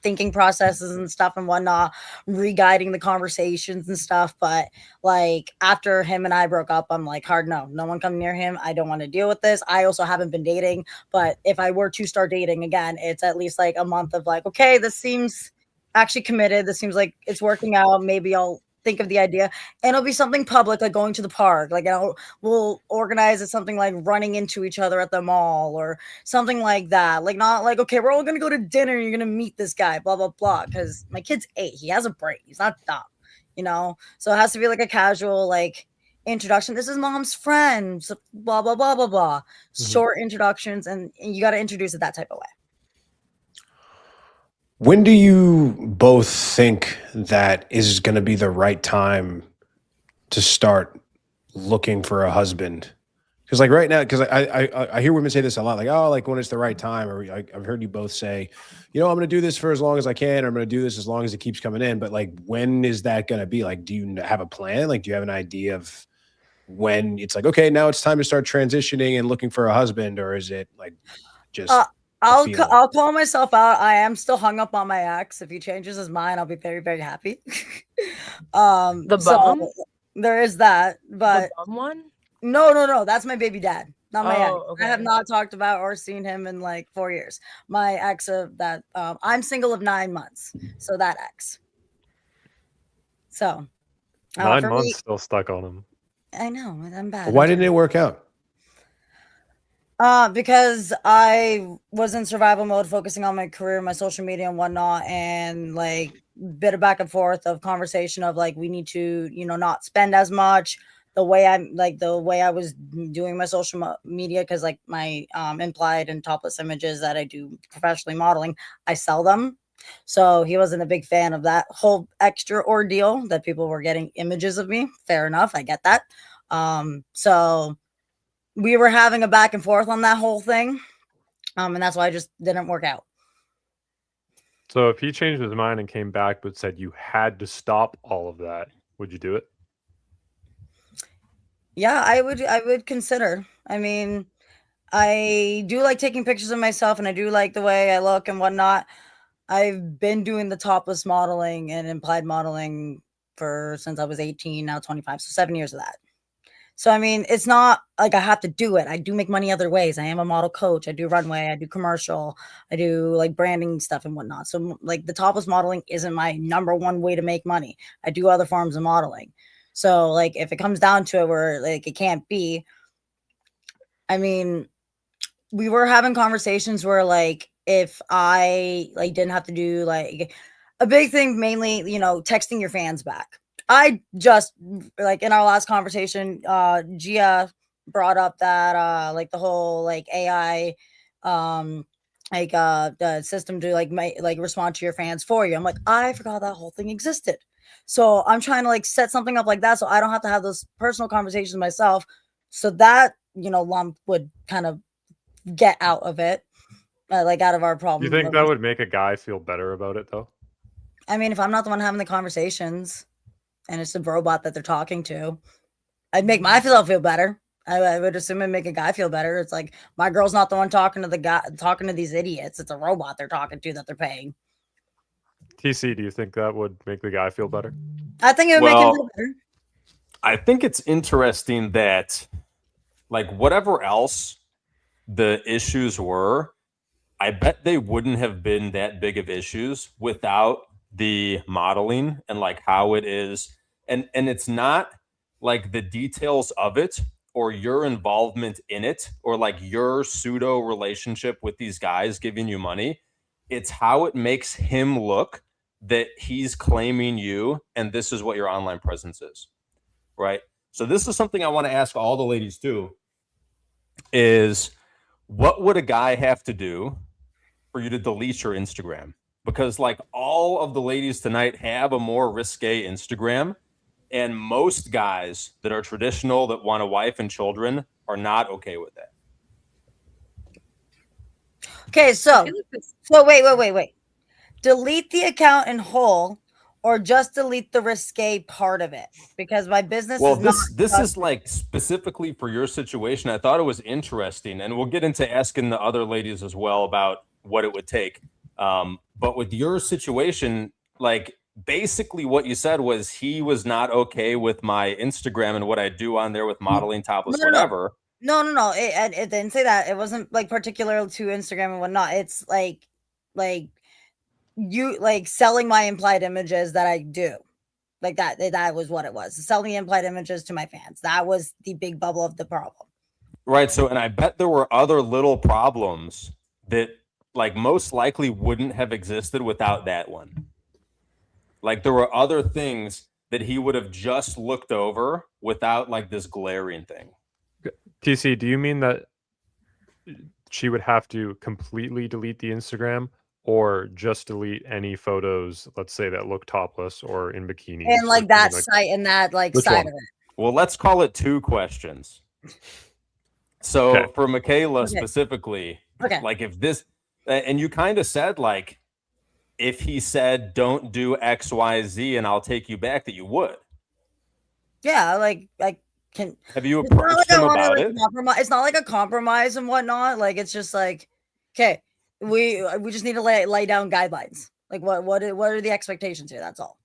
thinking processes and stuff and whatnot, re-guiding the conversations and stuff. But like after him and I broke up, I'm like, hard no one come near him. I don't want to deal with this. I also haven't been dating, but if I were to start dating again, it's at least like a month of like, okay, this seems actually committed, this seems like it's working out, maybe I'll think of the idea, and it'll be something public, like going to the park, like we'll organize it, something like running into each other at the mall or something like that. Like not like, okay, we're all gonna go to dinner, you're gonna meet this guy, blah blah blah, because my kid's 8, he has a brain, he's not dumb. So it has to be like a casual like introduction. This is mom's friend, so blah blah blah blah blah. Short introductions, and you got to introduce it that type of way.
When do you both think that is going to be the right time to start looking for a husband? Because like right now, because I hear women say this a lot, like, oh, like when it's the right time, or I've heard you both say, I'm going to do this for as long as I can, or I'm going to do this as long as it keeps coming in. But like, when is that going to be? Like, do you have a plan? Like, do you have an idea of when it's like, okay, now it's time to start transitioning and looking for a husband, or is it like just
I'll call myself out. I am still hung up on my ex. If he changes his mind, I'll be very, very happy.
The
so
bum?
there is that, but
The bum one?
no, that's my baby dad, not my ex.
Okay.
I have not talked about or seen him in like 4 years. My ex of that, I'm single of 9 months, so that ex. So
9 months still stuck on him.
I know I'm bad.
Why didn't it work out?
Because I was in survival mode, focusing on my career, my social media and whatnot, and like bit of back and forth of conversation of like we need to, not spend as much. The way I was doing my social media, because like my implied and topless images that I do professionally modeling, I sell them. So he wasn't a big fan of that whole extra ordeal that people were getting images of me. Fair enough, I get that. So we were having a back and forth on that whole thing. And that's why I just didn't work out.
So if he changed his mind and came back but said you had to stop all of that, would you do it?
Yeah, I would consider. I mean, I do like taking pictures of myself and I do like the way I look and whatnot. I've been doing the topless modeling and implied modeling since I was 18, now 25. So 7 years of that. So, I mean, it's not like I have to do it. I do make money other ways. I am a model coach. I do runway. I do commercial. I do like branding stuff and whatnot. So like the topless modeling isn't my number one way to make money. I do other forms of modeling. So like if it comes down to it where like it can't be, I mean, we were having conversations where like if I like didn't have to do like a big thing, mainly, texting your fans back. I just like in our last conversation, Gia brought up that like the whole like AI the system to like respond to your fans for you. I'm like, I forgot that whole thing existed. So I'm trying to like set something up like that so I don't have to have those personal conversations myself. So that, lump would kind of get out of it, like out of our problem.
You think that would make a guy feel better about it though?
I mean, if I'm not the one having the conversations and it's a robot that they're talking to, I'd make myself feel better. I would assume it'd make a guy feel better. It's like my girl's not the one talking to the guy, talking to these idiots. It's a robot they're talking to that they're paying.
TC, do you think that would make the guy feel better?
I think it would make him feel better.
I think it's interesting that, like, whatever else the issues were, I bet they wouldn't have been that big of issues without the modeling and like how it is. And it's not like the details of it or your involvement in it or like your pseudo relationship with these guys giving you money. It's how it makes him look that he's claiming you and this is what your online presence is. Right? So this is something I want to ask all the ladies too, is what would a guy have to do for you to delete your Instagram? Because like all of the ladies tonight have a more risque Instagram, and most guys that are traditional that want a wife and children are not okay with that.
Okay, so wait. Delete the account in whole or just delete the risque part of it, because my business
this is like specifically for your situation. I thought it was interesting, and we'll get into asking the other ladies as well about what it would take. But with your situation, like basically what you said was he was not okay with my Instagram and what I do on there with modeling, topless, whatever.
No. It didn't say that. It wasn't like particular to Instagram and whatnot. It's like you like selling my implied images that I do. Like that was what it was. Selling implied images to my fans. That was the big bubble of the problem.
Right. So, and I bet there were other little problems that like most likely wouldn't have existed without that one. Like there were other things that he would have just looked over without like this glaring thing.
TC, do you mean that she would have to completely delete the Instagram or just delete any photos, let's say, that look topless or in bikinis?
And like that site and that like side of it.
Well, let's call it two questions. So for Michaela specifically, like if this, and you kind of said like, if he said, don't do X, Y, Z, and I'll take you back, that you would.
Yeah. Like I can.
Have you approached him about it?
It's not like a compromise and whatnot. Like, it's just like, okay, we just need to lay down guidelines. Like what are the expectations here? That's all.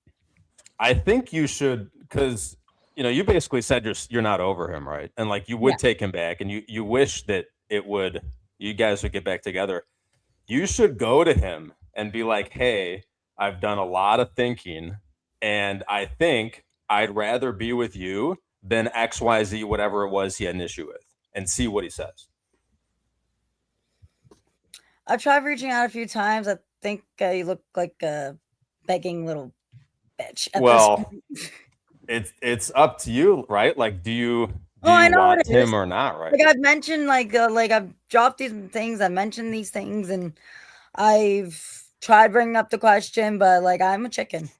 I think you should, because you basically said you're not over him, right? And like you would take him back, and you wish that you guys would get back together. You should go to him and be like, hey, I've done a lot of thinking, and I think I'd rather be with you than XYZ, whatever it was he had an issue with, and see what he says.
I've tried reaching out a few times. I think you look like a begging little bitch. At
Well,
this point.
it's up to you, right? Like, do you
I know
want
it is.
him or not, right?
Like I've mentioned, like I've dropped these things. I mentioned these things, and I've tried bringing up the question, but like I'm a chicken.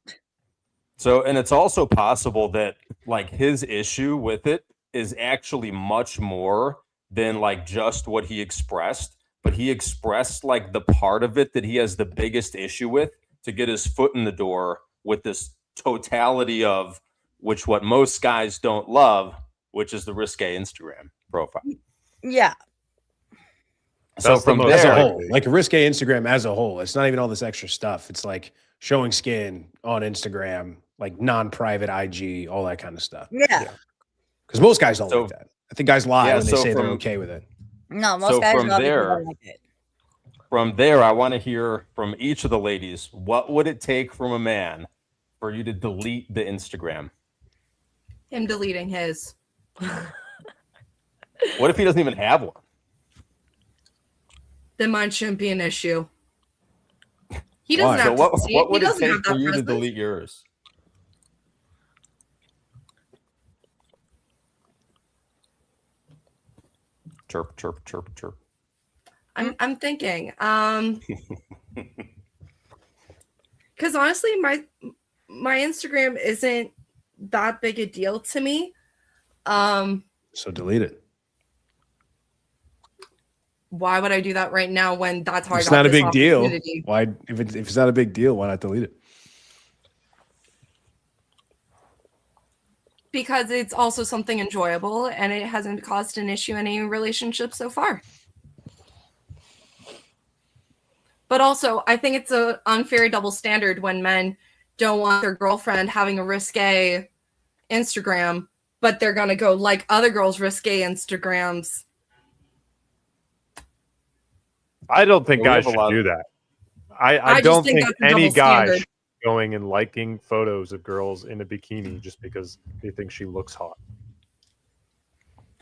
So, and it's also possible that like his issue with it is actually much more than like just what he expressed, but he expressed like the part of it that he has the biggest issue with to get his foot in the door with this totality of which what most guys don't love, which is the risque Instagram profile.
Yeah.
So
That's the
from
most
As a
there,
whole, like risque Instagram as a whole, it's not even all this extra stuff. It's like showing skin on Instagram, like non-private IG, all that kind of stuff.
Yeah.
Because most guys don't
So-
like that. I think guys lie
Yeah,
when they
so
say they're
from-
okay with it.
No, most
So
guys
from
obviously
there-
don't like it.
from there, I want to hear from each of the ladies. What would it take from a man for you to delete the Instagram?
Him deleting his.
What if he doesn't even have one?
Then mine shouldn't be an issue. He doesn't
Why?
have
So
to see
what
it. He
would it
doesn't
take
have
for
that
you to
presence.
delete yours? Chirp, chirp, chirp, chirp.
I'm thinking. Because honestly, my Instagram isn't that big a deal to me.
So delete it.
Why would I do that right now when that's how
It's
I got
not a
this
big deal.
opportunity?
Why? If it's not a big deal, why not delete it?
Because it's also something enjoyable and it hasn't caused an issue in any relationship so far. But also, I think it's an unfair double standard when men don't want their girlfriend having a risque Instagram, but they're going to go like other girls' risque Instagrams.
I don't think
Yeah, we
guys
have a
should
lot
do
of-
that.
I
I
just
don't
think
think
that's a
any
double
guy
standard.
should be going and liking photos of girls in a bikini just because they think she looks hot.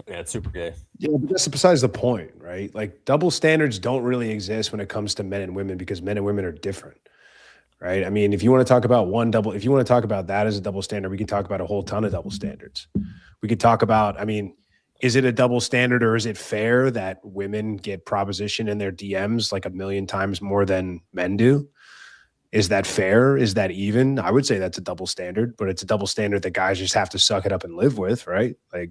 Yeah, it's super gay.
Yeah, but that's besides the point, right? Like double standards don't really exist when it comes to men and women because men and women are different, right? I mean, if you want to talk about if you want to talk about that as a double standard, we can talk about a whole ton of double standards. We could talk about, I mean, is it a double standard or is it fair that women get proposition in their DMs like 1,000,000 times more than men do? Is that fair? Is that even? I would say that's a double standard, but it's a double standard that guys just have to suck it up and live with, right? Like,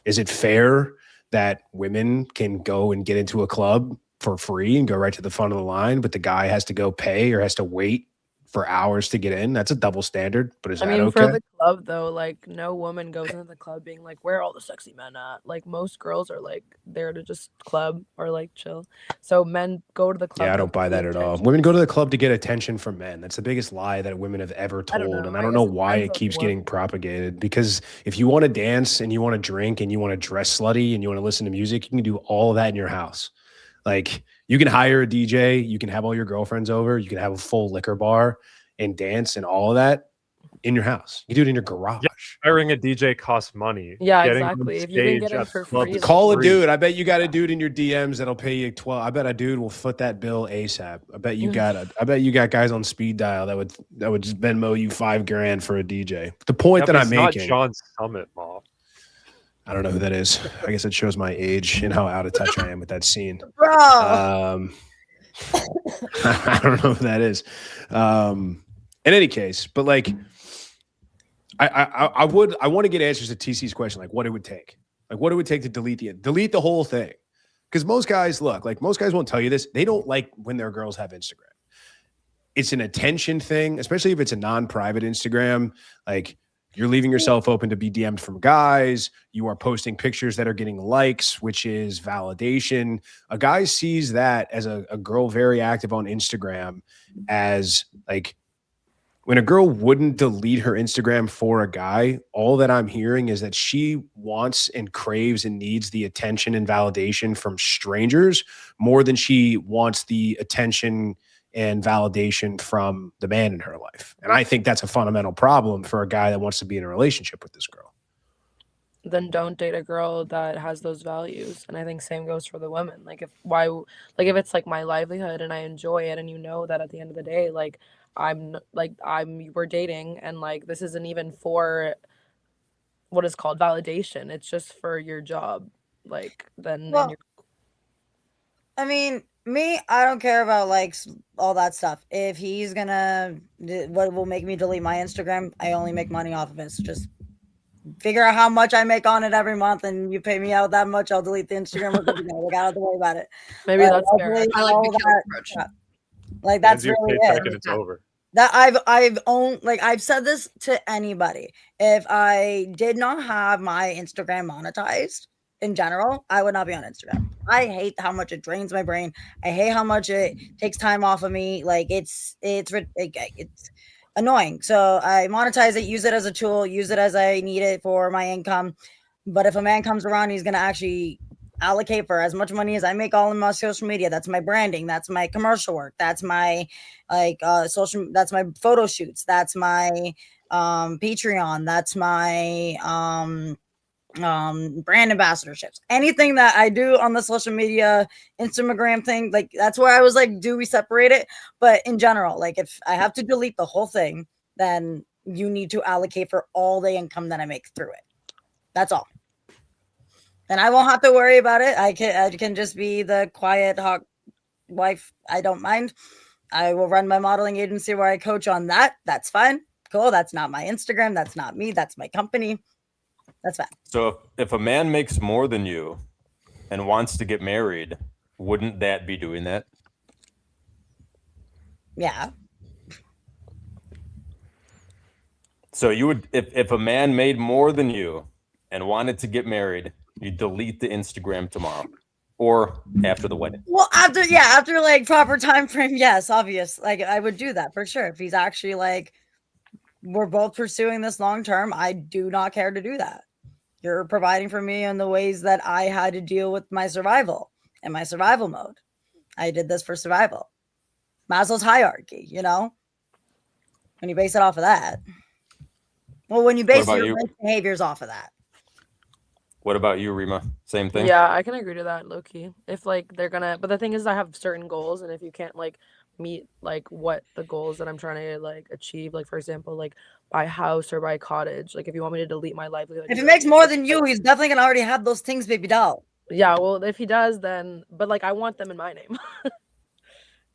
is it fair that women can go and get into a club for free and go right to the front of the line, but the guy has to go pay or has to wait for hours to get in? That's a double standard, but is
I
that
mean,
okay?
for the club though, like no woman goes into the club being like, "Where are all the sexy men at?" Like most girls are like there to just club or like chill. So men go to the club.
Yeah, I
with
don't buy
the
that at all.
intention-
Women go to the club to get attention from men. That's the biggest lie that women have ever
I don't
told.
know.
And
I
I don't
guess
know
it
why
depends
it
on
keeps
the
getting
woman.
propagated. Because if you want to dance and you want to drink and you want to dress slutty and you want to listen to music, you can do all of that in your house. Like you can hire a DJ, you can have all your girlfriends over, you can have a full liquor bar and dance and all of that in your house. You can do it in your garage.
Hiring a DJ costs money.
Yeah,
Getting on
exactly. If you can get
stage
in
at
for
the club
free,
is
then
Call a
free.
dude. I bet you got a dude in your DMs that'll pay you 12. I bet a dude will foot that bill ASAP. I bet you got guys on speed dial that would just Venmo you $5,000 for a DJ. The point
Yeah,
that
but
I'm
it's not
making,
John Summit, Mom.
I don't know who that is. I guess it shows my age and how out of touch I am with that scene.
Bro.
I don't know who that is. In any case, but like I want to get answers to TC's question, like what it would take. Like what it would take to delete the whole thing. Because most guys most guys won't tell you this. They don't like when their girls have Instagram. It's an attention thing, especially if it's a non-private Instagram. Like you're leaving yourself open to be DM'd from guys. You are posting pictures that are getting likes, which is validation. A guy sees that as a girl very active on Instagram as like when a girl wouldn't delete her Instagram for a guy, all that I'm hearing is that she wants and craves and needs the attention and validation from strangers more than she wants the attention and validation from the man in her life. And I think that's a fundamental problem for a guy that wants to be in a relationship with this girl.
then don't date a girl that has those values. And I think same goes for the women. Like if it's like my livelihood and I enjoy it, and you know that at the end of the day, like we're dating, and like this isn't even for what is called validation. It's just for your job. Like then
Well,
and you're
I mean, me, I don't care about like all that stuff. If he's gonna, what will make me delete my Instagram? I only make money off of it. So just figure out how much I make on it every month, and you pay me out that much. I'll delete the Instagram. We're good to go. We got to worry about it.
maybe
But
that's
I'll
fair.
delete
I like
all
Mikhail's
that
approach.
crap. Like that's
Hands you a
really
paycheck
it.
and it's over.
That I've owned, like I've said this to anybody. If I did not have my Instagram monetized in general, I would not be on Instagram. I hate how much it drains my brain. I hate how much it takes time off of me. Like it's annoying. So I monetize it, use it as a tool, use it as I need it for my income. But if a man comes around, he's gonna actually allocate for as much money as I make all in my social media. That's my branding, that's my commercial work, that's my social, that's my photo shoots, that's my Patreon, that's my brand ambassadorships, anything that I do on the social media Instagram thing. Like that's where I was like, do we separate it? But in general, like if I have to delete the whole thing, then you need to allocate for all the income that I make through it. That's all. And I won't have to worry about it. I can just be the quiet hawk wife. I don't mind. I will run my modeling agency where I coach on that. That's fine. Cool. That's not my Instagram. That's not me. That's my company. That's fine.
So if a man makes more than you and wants to get married, wouldn't that be doing that?
Yeah.
So you would, if a man made more than you and wanted to get married, you delete the Instagram tomorrow or after the wedding.
Well, after like proper time frame, yes, obvious. Like I would do that for sure. If he's actually like, we're both pursuing this long term, I do not care to do that. You're providing for me in the ways that I had to deal with my survival and my survival mode. I did this for survival. Maslow's hierarchy, you know, when you base it off of that. Well, when you base your behaviors off of that.
What about you, Rima? Same thing?
Yeah, I can agree to that, low-key. If like they're gonna, but the thing is I have certain goals, and if you can't like meet like what the goals that I'm trying to like achieve, like for example, like buy a house or buy a cottage, like if you want me to delete my livelihood.
If he makes more than you, he's definitely gonna already have those things, baby doll.
Yeah, well, if he does, then but like I want them in my name.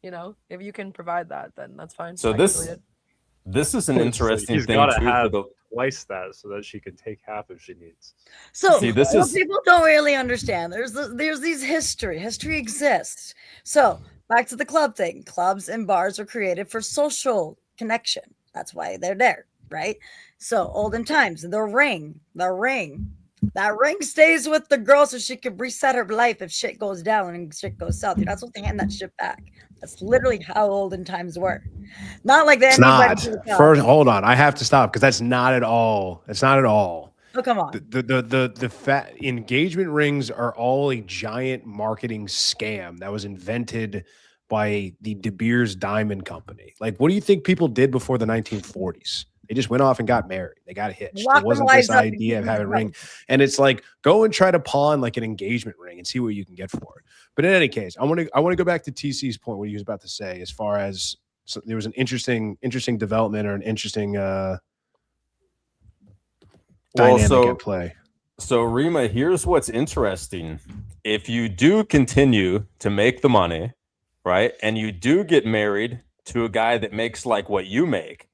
You know, if you can provide that, then that's fine.
So this is an interesting
He's
thing
gotta
too.
have twice that so that she can take half if she needs.
So
See, this
what
is
people don't really understand. There's these history. History exists. So back to the club thing. Clubs and bars are created for social connection. That's why they're there, right? So olden times, the ring. That ring stays with the girl so she can reset her life if shit goes down and shit goes south. You're not supposed to hand that shit back. That's literally how olden times were. Not like that.
It's not. First, hold on. I have to stop because that's not at all. That's not at all.
Oh, come on.
The engagement rings are all a giant marketing scam that was invented by the De Beers Diamond Company. Like, what do you think people did before the 1940s? They just went off and got married. They got hitched. It wasn't this idea of having a ring. And it's like, go and try to pawn like an engagement ring and see what you can get for it. But in any case, I want to go back to TC's point, what he was about to say, as far as there was an interesting development or an interesting dynamic at play.
So Rima, here's what's interesting. If you do continue to make the money, right, and you do get married to a guy that makes like what you make,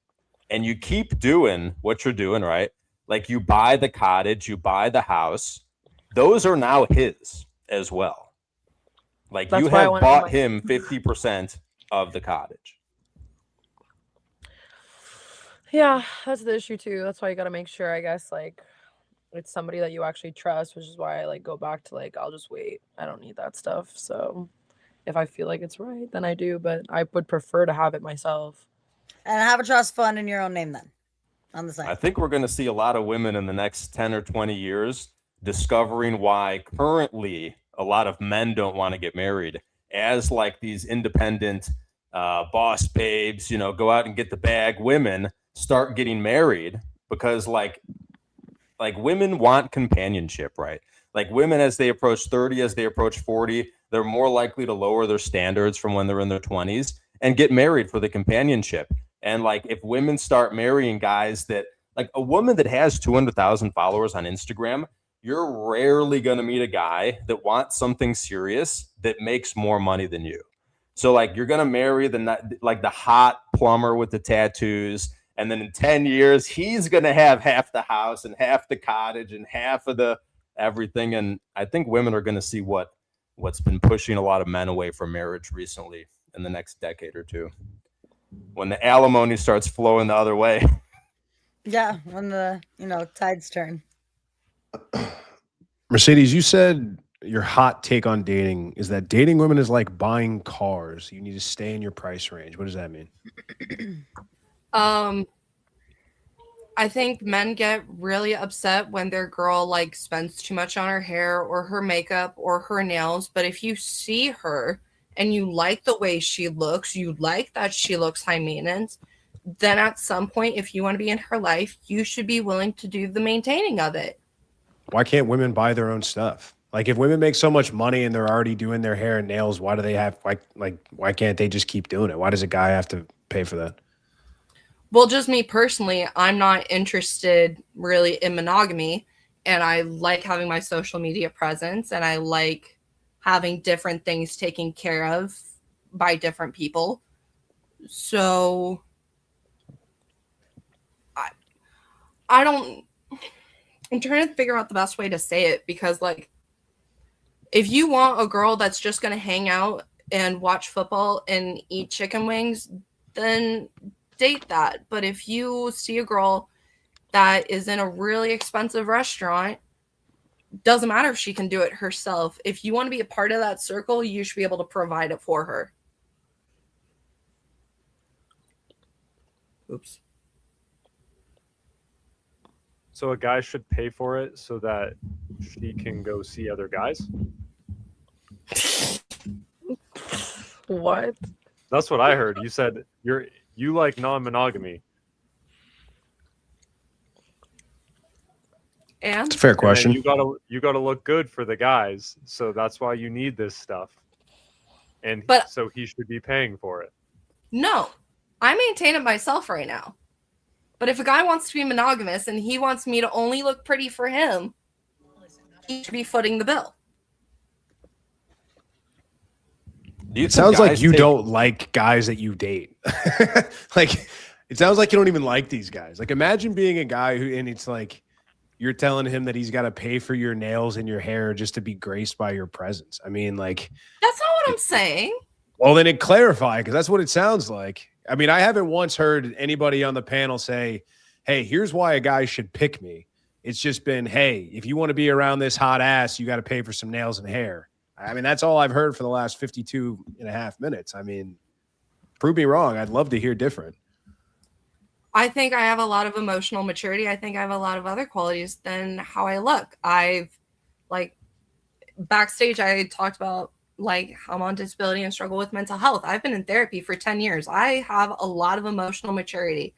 and you keep doing what you're doing, right? Like you buy the cottage, you buy the house, those are now his as well. Like you have bought him 50% of the cottage.
Yeah, that's the issue too. That's why you got to make sure, I guess, like it's somebody that you actually trust, which is why I like go back to like, I'll just wait. I don't need that stuff. So if I feel like it's right, then I do, but I would prefer to have it myself.
And have a trust fund in your own name then on the side.
I think we're going to see a lot of women in the next 10 or 20 years discovering why currently a lot of men don't want to get married as like these independent boss babes, you know, go out and get the bag. Women start getting married because like like women want companionship, right? Like women, as they approach 30, as they approach 40, they're more likely to lower their standards from when they're in their 20s and get married for the companionship. And like if women start marrying guys that, like a woman that has 200,000 followers on Instagram, you're rarely going to meet a guy that wants something serious that makes more money than you. So like you're going to marry the hot plumber with the tattoos, and then in 10 years he's going to have half the house and half the cottage and half of the everything. And I think women are going to see what's been pushing a lot of men away from marriage recently in the next decade or two, when the alimony starts flowing the other way.
Yeah, when the tides turn.
Mercedes, you said your hot take on dating is that dating women is like buying cars. You need to stay in your price range. What does that mean?
I think men get really upset when their girl like spends too much on her hair or her makeup or her nails. But if you see her and you like the way she looks, you like that she looks high maintenance, then at some point, if you want to be in her life, you should be willing to do the maintaining of it.
Why can't women buy their own stuff? Like if women make so much money and they're already doing their hair and nails, why do they have why can't they just keep doing it? Why does a guy have to pay for that?
Well, just me personally, I'm not interested really in monogamy, and I like having my social media presence, and I like having different things taken care of by different people. So I'm trying to figure out the best way to say it, because like if you want a girl that's just going to hang out and watch football and eat chicken wings, then date that. But if you see a girl that is in a really expensive restaurant, doesn't matter if she can do it herself. If you want to be a part of that circle, you should be able to provide it for her. Oops.
So a guy should pay for it so that she can go see other guys?
What?
That's what I heard. You said you like non-monogamy.
And
It's a fair question.
And then you gotta look good for the guys, so that's why you need this stuff. So he should be paying for it.
no, I maintain it myself right now. But if a guy wants to be monogamous and he wants me to only look pretty for him, he should be footing the bill.
It sounds like you don't like guys that you date. Like, it sounds like you don't even like these guys. Like, imagine being a guy and it's like you're telling him that he's got to pay for your nails and your hair just to be graced by your presence. I mean, like,
that's not what I'm saying.
Well, then it clarify, because that's what it sounds like. I mean, I haven't once heard anybody on the panel say, hey, here's why a guy should pick me. It's just been, hey, if you want to be around this hot ass, you got to pay for some nails and hair. I mean, that's all I've heard for the last 52 and a half minutes. I mean, prove me wrong. I'd love to hear different.
I think I have a lot of emotional maturity. I think I have a lot of other qualities than how I look. I've, like, backstage, I talked about, like, how I'm on disability and struggle with mental health. I've been in therapy for 10 years. I have a lot of emotional maturity.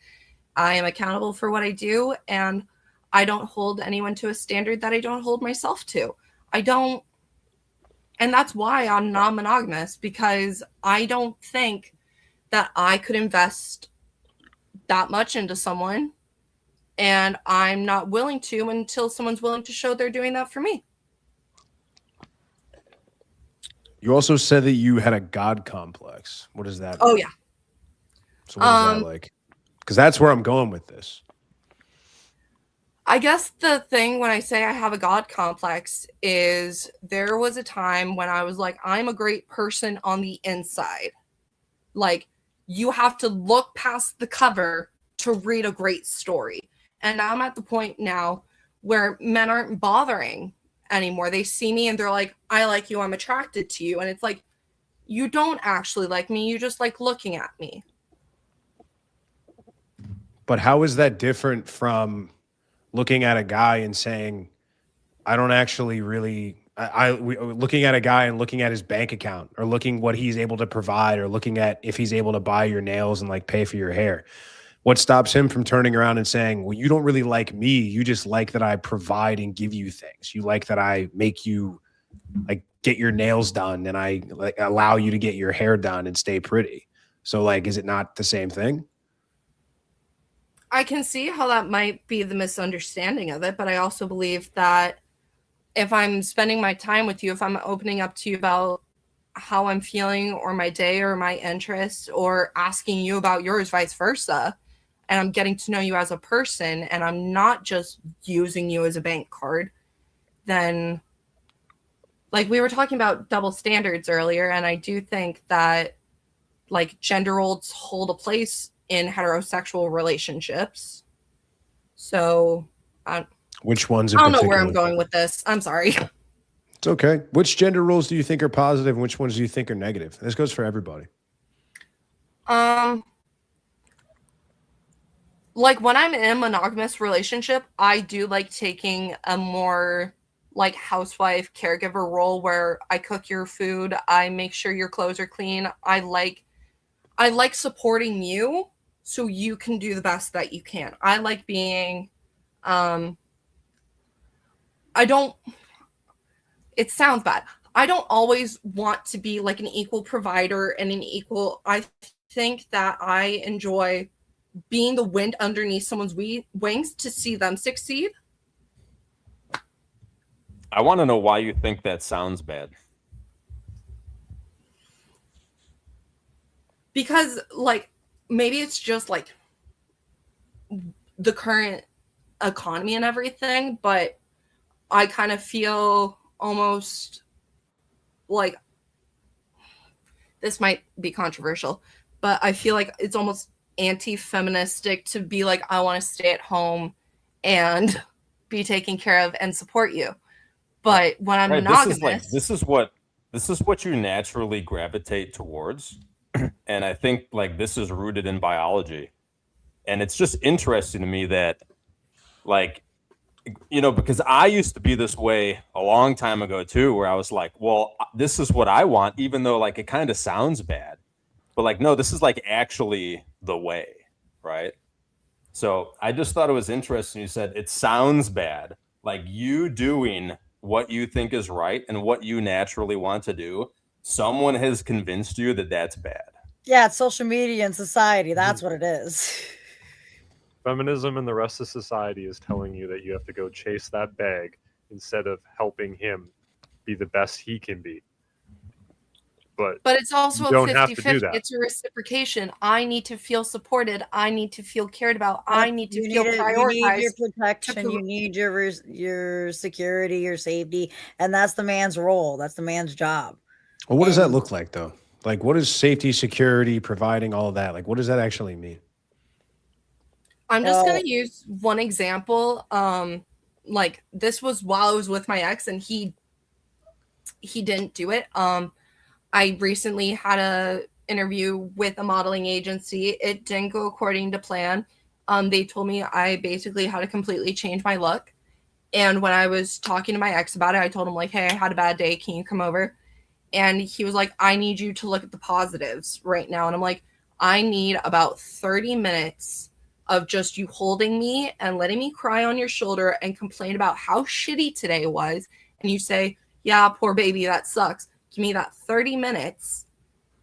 I am accountable for what I do, and I don't hold anyone to a standard that I don't hold myself to. And that's why I'm non-monogamous, because I don't think that I could invest that much into someone, and I'm not willing to until someone's willing to show they're doing that for me.
You also said that you had a God complex. What does that mean?
Oh, yeah.
So what is that like? Because that's where I'm going with this.
I guess the thing when I say I have a God complex is there was a time when I was like, I'm a great person on the inside. Like, you have to look past the cover to read a great story. And I'm at the point now where men aren't bothering anymore. They see me and they're like, I like you, I'm attracted to you. And it's like, you don't actually like me, you just like looking at me.
But how is that different from looking at a guy and saying, I don't actually really, looking at a guy and looking at his bank account, or looking what he's able to provide, or looking at if he's able to buy your nails and like pay for your hair? What stops him from turning around and saying, well, you don't really like me. You just like that I provide and give you things. You like that I make you like get your nails done and I like allow you to get your hair done and stay pretty. So like, is it not the same thing?
I can see how that might be the misunderstanding of it, but I also believe that if I'm spending my time with you, if I'm opening up to you about how I'm feeling or my day or my interests or asking you about yours, vice versa, and I'm getting to know you as a person and I'm not just using you as a bank card, then like we were talking about double standards earlier, and I do think that like gender roles hold a place in heterosexual relationships. So
Which ones?
I don't know where I'm going with this. I'm sorry.
It's okay. Which gender roles do you think are positive and which ones do you think are negative? This goes for everybody.
Like when I'm in a monogamous relationship, I do like taking a more like housewife caregiver role where I cook your food, I make sure your clothes are clean. I like supporting you so you can do the best that you can. I like being it sounds bad. I don't always want to be like an equal provider and an equal. I think that I enjoy being the wind underneath someone's wings to see them succeed.
I want to know why you think that sounds bad.
Because like maybe it's just like the current economy and everything, but I kind of feel almost like this might be controversial, but I feel like it's almost anti-feministic to be like, I want to stay at home and be taken care of and support you. But when I'm monogamous,
this is what you naturally gravitate towards. And I think like this is rooted in biology. And it's just interesting to me that like, you know, because I used to be this way a long time ago too, where I was like, well, this is what I want, even though like it kind of sounds bad, but like, no, this is like actually the way, right? So I just thought it was interesting. You said it sounds bad, like you doing what you think is right and what you naturally want to do. Someone has convinced you that that's bad.
Yeah, it's social media and society. That's what it is.
Feminism and the rest of society is telling you that you have to go chase that bag instead of helping him be the best he can be. But
it's also
you don't
a
have to do
50-50.
that.
It's a reciprocation. I need to feel supported. I need to feel cared about. I need to
You
feel prioritized.
You need your protection. You need your security, your safety, and that's the man's role. That's the man's job.
Well, what does that look like though? Like, what is safety, security, providing all of that? Like, what does that actually mean?
I'm just going to use one example. Like this was while I was with my ex and he didn't do it. I recently had a interview with a modeling agency. It didn't go according to plan. They told me I basically had to completely change my look. And when I was talking to my ex about it, I told him like, hey, I had a bad day. Can you come over? And he was like, I need you to look at the positives right now. And I'm like, I need about 30 minutes of just you holding me and letting me cry on your shoulder and complain about how shitty today was. And you say, yeah, poor baby, that sucks. Give me that 30 minutes.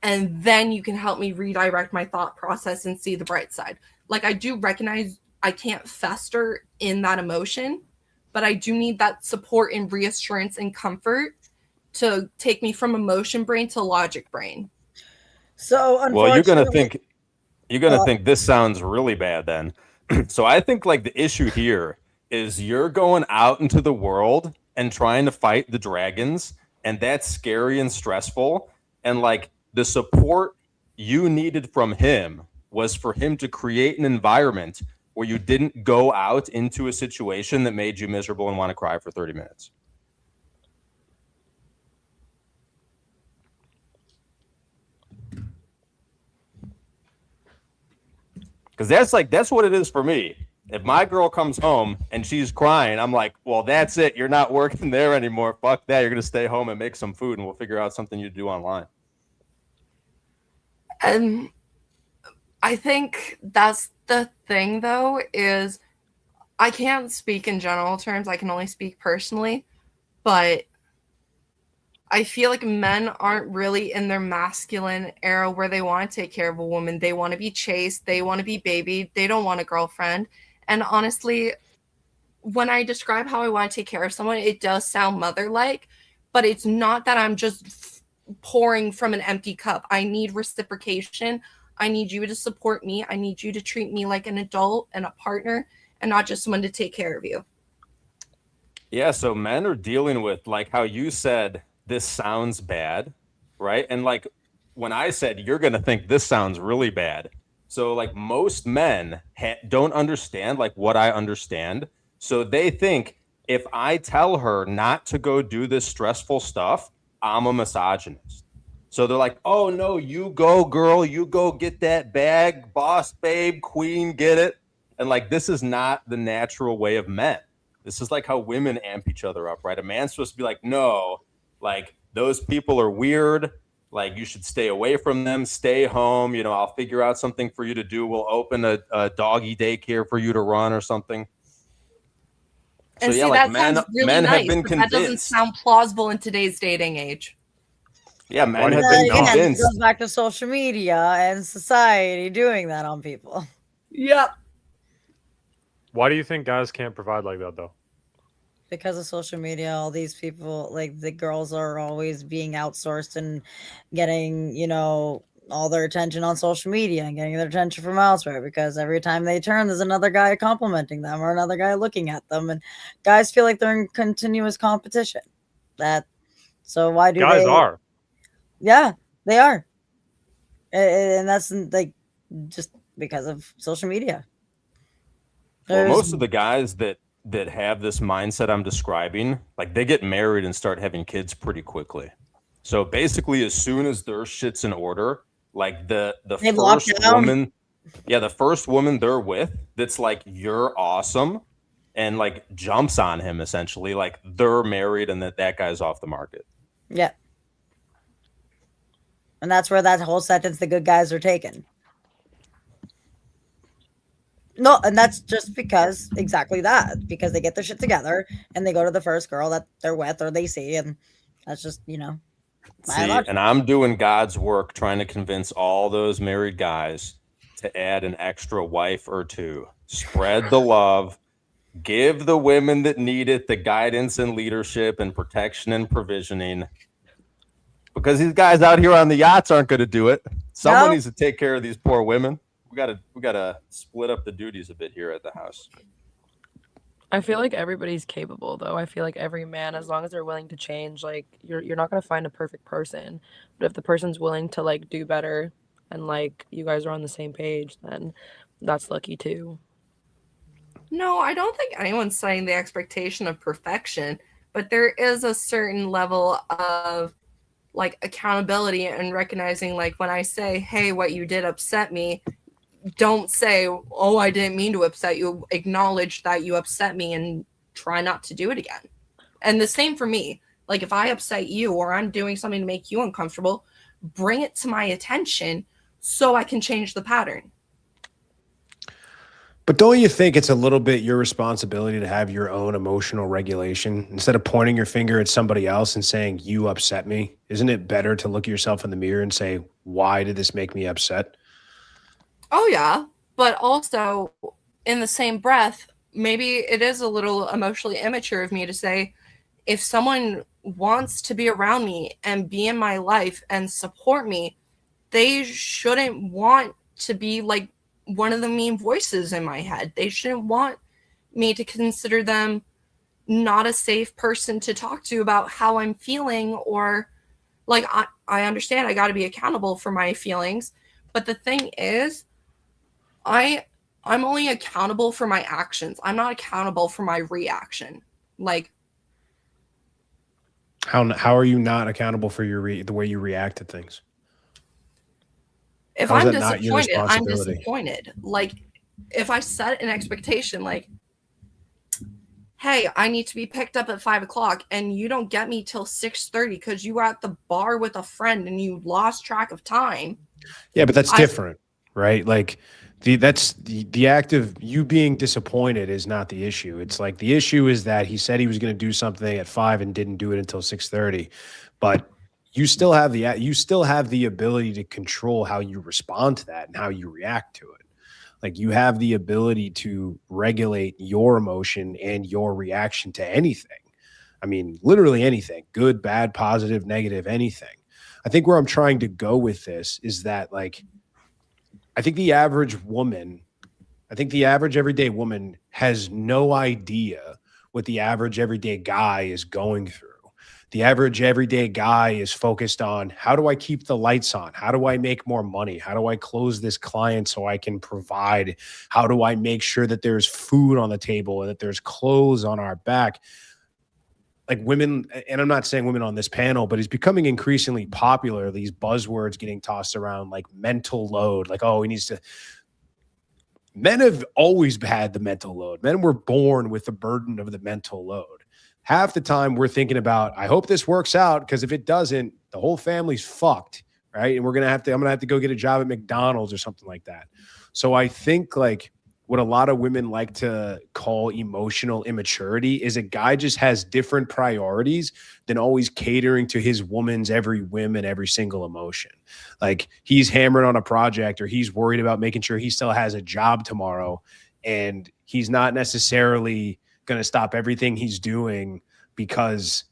And then you can help me redirect my thought process and see the bright side. Like I do recognize I can't fester in that emotion, but I do need that support and reassurance and comfort to take me from emotion brain to logic brain.
So
well, you're gonna think this sounds really bad then. So I think like the issue here is you're going out into the world and trying to fight the dragons, and that's scary and stressful. And like the support you needed from him was for him to create an environment where you didn't go out into a situation that made you miserable and want to cry for 30 minutes. Because that's what it is for me. If my girl comes home and she's crying, I'm like, well, that's it. You're not working there anymore. Fuck that. You're going to stay home and make some food, and we'll figure out something you do online.
And I think that's The thing though is I can't speak in general terms. I can only speak personally, but I feel like men aren't really in their masculine era where they want to take care of a woman. They want to be chased. They want to be babied. They don't want a girlfriend. And honestly, when I describe how I want to take care of someone, it does sound mother-like, but it's not that I'm just pouring from an empty cup. I need reciprocation. I need you to support me. I need you to treat me like an adult and a partner and not just someone to take care of you.
Yeah, so men are dealing with, like how you said, this sounds bad, right? And like when I said, you're going to think this sounds really bad. So like most men don't understand like what I understand. So they think if I tell her not to go do this stressful stuff, I'm a misogynist. So they're like, oh no, you go girl, you go get that bag, boss babe, queen, get it. And like, this is not the natural way of men. This is like how women amp each other up, right? A man's supposed to be like, no, like those people are weird. Like you should stay away from them, stay home. You know, I'll figure out something for you to do. We'll open a doggy daycare for you to run or something.
And
so
see,
yeah, like
that sounds really
men
nice,
have been
but
convinced.
that doesn't sound plausible in today's dating age.
Yeah, men
Why
have
do
been
you think-
Again, it
convinced.
goes back to social media and society doing that on people.
Yep.
Why do you think guys can't provide like that though?
Because of social media, all these people, like the girls are always being outsourced and getting, you know, all their attention on social media and getting their attention from elsewhere, because every time they turn, there's another guy complimenting them or another guy looking at them. And guys feel like they're in continuous competition. So why do
Guys
they?
are.
Yeah, they are. And that's like just because of social media.
Well,
There's-
most of the guys that have this mindset I'm describing, like they get married and start having kids pretty quickly. So basically, as soon as their shit's in order, like the
They lock
first
down.
woman, the first woman they're with, that's like you're awesome, and like jumps on him essentially, like they're married and that guy's off the market.
Yeah. And that's where that whole sentence, the good guys are taken. No, and that's just because exactly that, because they get their shit together and they go to the first girl that they're with or they see, and that's just, you know.
See, and I'm doing God's work trying to convince all those married guys to add an extra wife or two. Spread the love. Give the women that need it the guidance and leadership and protection and provisioning. Because these guys out here on the yachts aren't going to do it. Someone needs to take care of these poor women. We gotta split up the duties a bit here at the house.
I feel like everybody's capable though. I feel like every man, as long as they're willing to change, like you're not gonna find a perfect person. But if the person's willing to like do better and like you guys are on the same page, then that's lucky too.
No, I don't think anyone's setting the expectation of perfection, but there is a certain level of like accountability and recognizing, like when I say, hey, what you did upset me, don't say, oh, I didn't mean to upset you. Acknowledge that you upset me and try not to do it again. And the same for me. Like if I upset you or I'm doing something to make you uncomfortable, bring it to my attention so I can change the pattern.
But don't you think it's a little bit your responsibility to have your own emotional regulation instead of pointing your finger at somebody else and saying, you upset me? Isn't it better to look at yourself in the mirror and say, why did this make me upset?
Oh, yeah. But also, in the same breath, maybe it is a little emotionally immature of me to say, if someone wants to be around me and be in my life and support me, they shouldn't want to be like one of the mean voices in my head. They shouldn't want me to consider them not a safe person to talk to about how I'm feeling, or like I understand I got to be accountable for my feelings. But the thing is, I'm only accountable for my actions. I'm not accountable for my reaction. Like,
How are you not accountable for the way you react to things?
if
How is
I'm
that not your
disappointed, I'm
responsibility?
disappointed. Like, if I set an expectation, like, hey, I need to be picked up at 5:00 and you don't get me till 6:30 because you were at the bar with a friend and you lost track of time.
Yeah, but that's different, right? Like The act of you being disappointed is not the issue. It's like the issue is that he said he was going to do something at 5 and didn't do it until 6:30. But you still have the ability to control how you respond to that and how you react to it. Like you have the ability to regulate your emotion and your reaction to anything. I mean, literally anything, good, bad, positive, negative, anything. I think where I'm trying to go with this is that like I think the average everyday woman has no idea what the average everyday guy is going through. The average everyday guy is focused on how do I keep the lights on? How do I make more money? How do I close this client so I can provide? How do I make sure that there's food on the table and that there's clothes on our back? Like women, and I'm not saying women on this panel, but it's becoming increasingly popular. These buzzwords getting tossed around like mental load, like, oh, he needs to. Men have always had the mental load. Men were born with the burden of the mental load. Half the time we're thinking about, I hope this works out because if it doesn't, the whole family's fucked, right? And I'm gonna have to go get a job at McDonald's or something like that. So I think like what a lot of women like to call emotional immaturity is a guy just has different priorities than always catering to his woman's every whim and every single emotion. Like he's hammered on a project or he's worried about making sure he still has a job tomorrow. And he's not necessarily going to stop everything he's doing because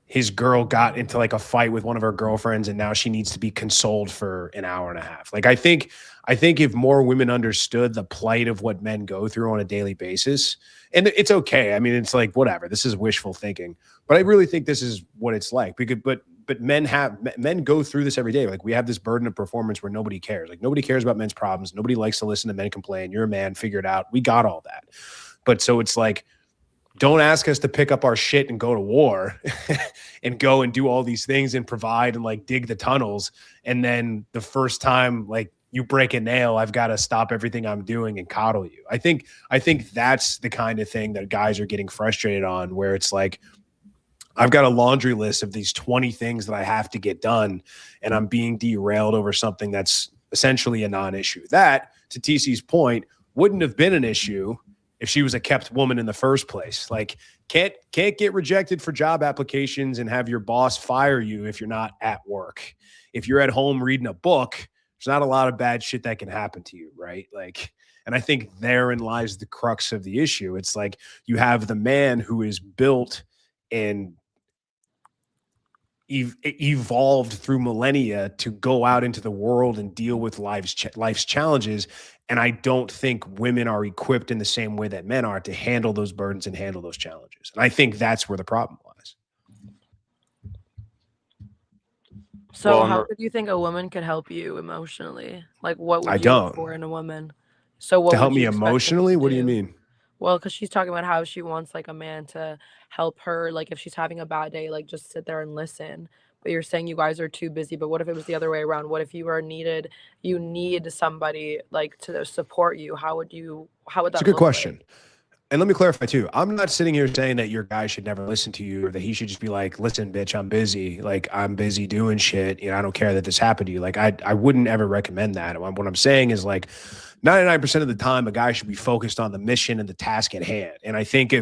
his girl got into like a fight with one of her girlfriends and now she needs to be consoled for an hour and a half. Like I think if more women understood the plight of what men go through on a daily basis, and it's okay. I mean, it's like, whatever, this is wishful thinking, but I really think this is what it's like because, but men go through this every day. Like we have this burden of performance where nobody cares. Like nobody cares about men's problems. Nobody likes to listen to men complain. You're a man, figure it out. We got all that. But so it's like, don't ask us to pick up our shit and go to war and go and do all these things and provide and like dig the tunnels. And then the first time like you break a nail, I've got to stop everything I'm doing and coddle you. I think that's the kind of thing that guys are getting frustrated on, where it's like, I've got a laundry list of these 20 things that I have to get done, and I'm being derailed over something that's essentially a non-issue. That, to TC's point, wouldn't have been an issue if she was a kept woman in the first place. Like can't get rejected for job applications and have your boss fire you if you're not at work. If you're at home reading a book, there's not a lot of bad shit that can happen to you, right? Like, and I think therein lies the crux of the issue. It's like you have the man who is built and evolved through millennia to go out into the world and deal with life's challenges. And I don't think women are equipped in the same way that men are to handle those burdens and handle those challenges. And I think that's where the problem lies.
So how do you think a woman could help you emotionally? Like what would you look for in a woman? So what
to help
would you
me emotionally? What do you mean?
Well, because she's talking about how she wants like a man to help her, like if she's having a bad day, like just sit there and listen. But you're saying you guys are too busy. But what if it was the other way around? What if you need somebody like to support you? How would that? It's
a good question. And let me clarify too. I'm not sitting here saying that your guy should never listen to you or that he should just be like, listen, bitch, I'm busy. Like I'm busy doing shit. You know, I don't care that this happened to you. Like I wouldn't ever recommend that. What I'm saying is like 99% of the time, a guy should be focused on the mission and the task at hand. And I think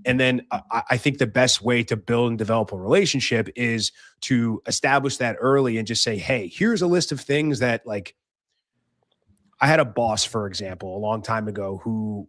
I think the best way to build and develop a relationship is to establish that early and just say, hey, here's a list of things that like, I had a boss, for example, a long time ago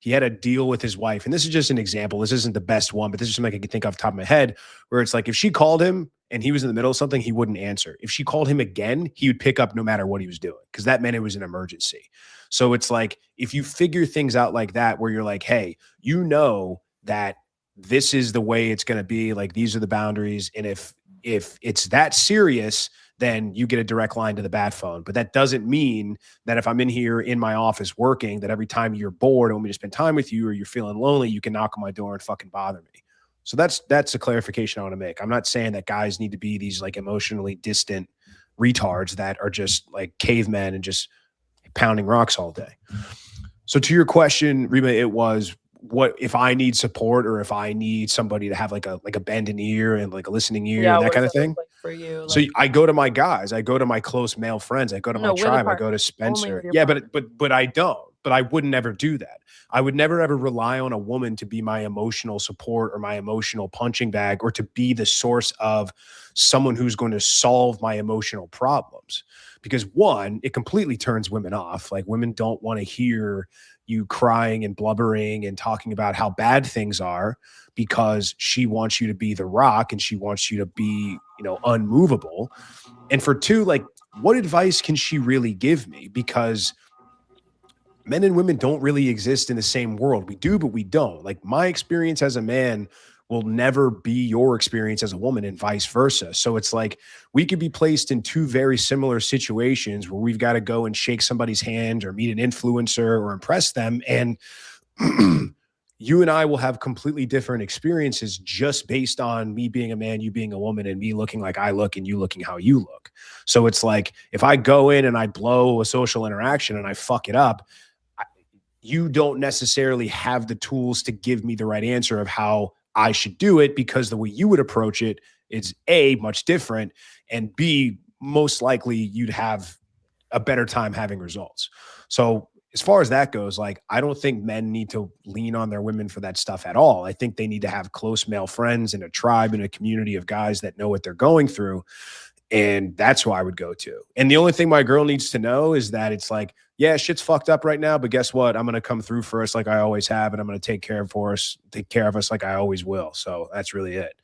he had a deal with his wife. And this is just an example. This isn't the best one, but this is something I can think off the top of my head, where it's like, if she called him and he was in the middle of something, he wouldn't answer. If she called him again, he would pick up no matter what he was doing, because that meant it was an emergency. So it's like, if you figure things out like that, where you're like, hey, you know that this is the way it's going to be, like, these are the boundaries. And if it's that serious, then you get a direct line to the bat phone. But that doesn't mean that if I'm in here in my office working, that every time you're bored and want me to spend time with you or you're feeling lonely, you can knock on my door and fucking bother me. So that's a clarification I want to make. I'm not saying that guys need to be these like emotionally distant retards that are just like cavemen and just pounding rocks all day. So to your question, Rima, it was, what if I need support or if I need somebody to have like a bending ear and like a listening ear
Yeah,
and that
what
kind
does
of
that look
thing.
like for you?
So
Like,
I go to my guys, I go to my close male friends, I go to my
no, with a
tribe, I go
partner.
to
Only
Spencer.
with your
Yeah,
partner.
but I don't. But I would never do that. I would never ever rely on a woman to be my emotional support or my emotional punching bag or to be the source of someone who's going to solve my emotional problems. Because one, it completely turns women off. Like women don't want to hear you crying and blubbering and talking about how bad things are because she wants you to be the rock and she wants you to be, unmovable. And for two, like what advice can she really give me? Because men and women don't really exist in the same world. We do, but we don't. Like my experience as a man will never be your experience as a woman and vice versa. So it's like we could be placed in two very similar situations where we've got to go and shake somebody's hand or meet an influencer or impress them. And you and I will have completely different experiences just based on me being a man, you being a woman, and me looking like I look and you looking how you look. So it's like if I go in and I blow a social interaction and I fuck it up, you don't necessarily have the tools to give me the right answer of how I should do it because the way you would approach it is A, much different, and B, most likely you'd have a better time having results. So as far as that goes, like I don't think men need to lean on their women for that stuff at all. I think they need to have close male friends and a tribe and a community of guys that know what they're going through. And that's who I would go to. And the only thing my girl needs to know is that it's like, yeah, shit's fucked up right now, but guess what? I'm going to come through for us like I always have, and I'm going to take care of us like I always will. So that's really it.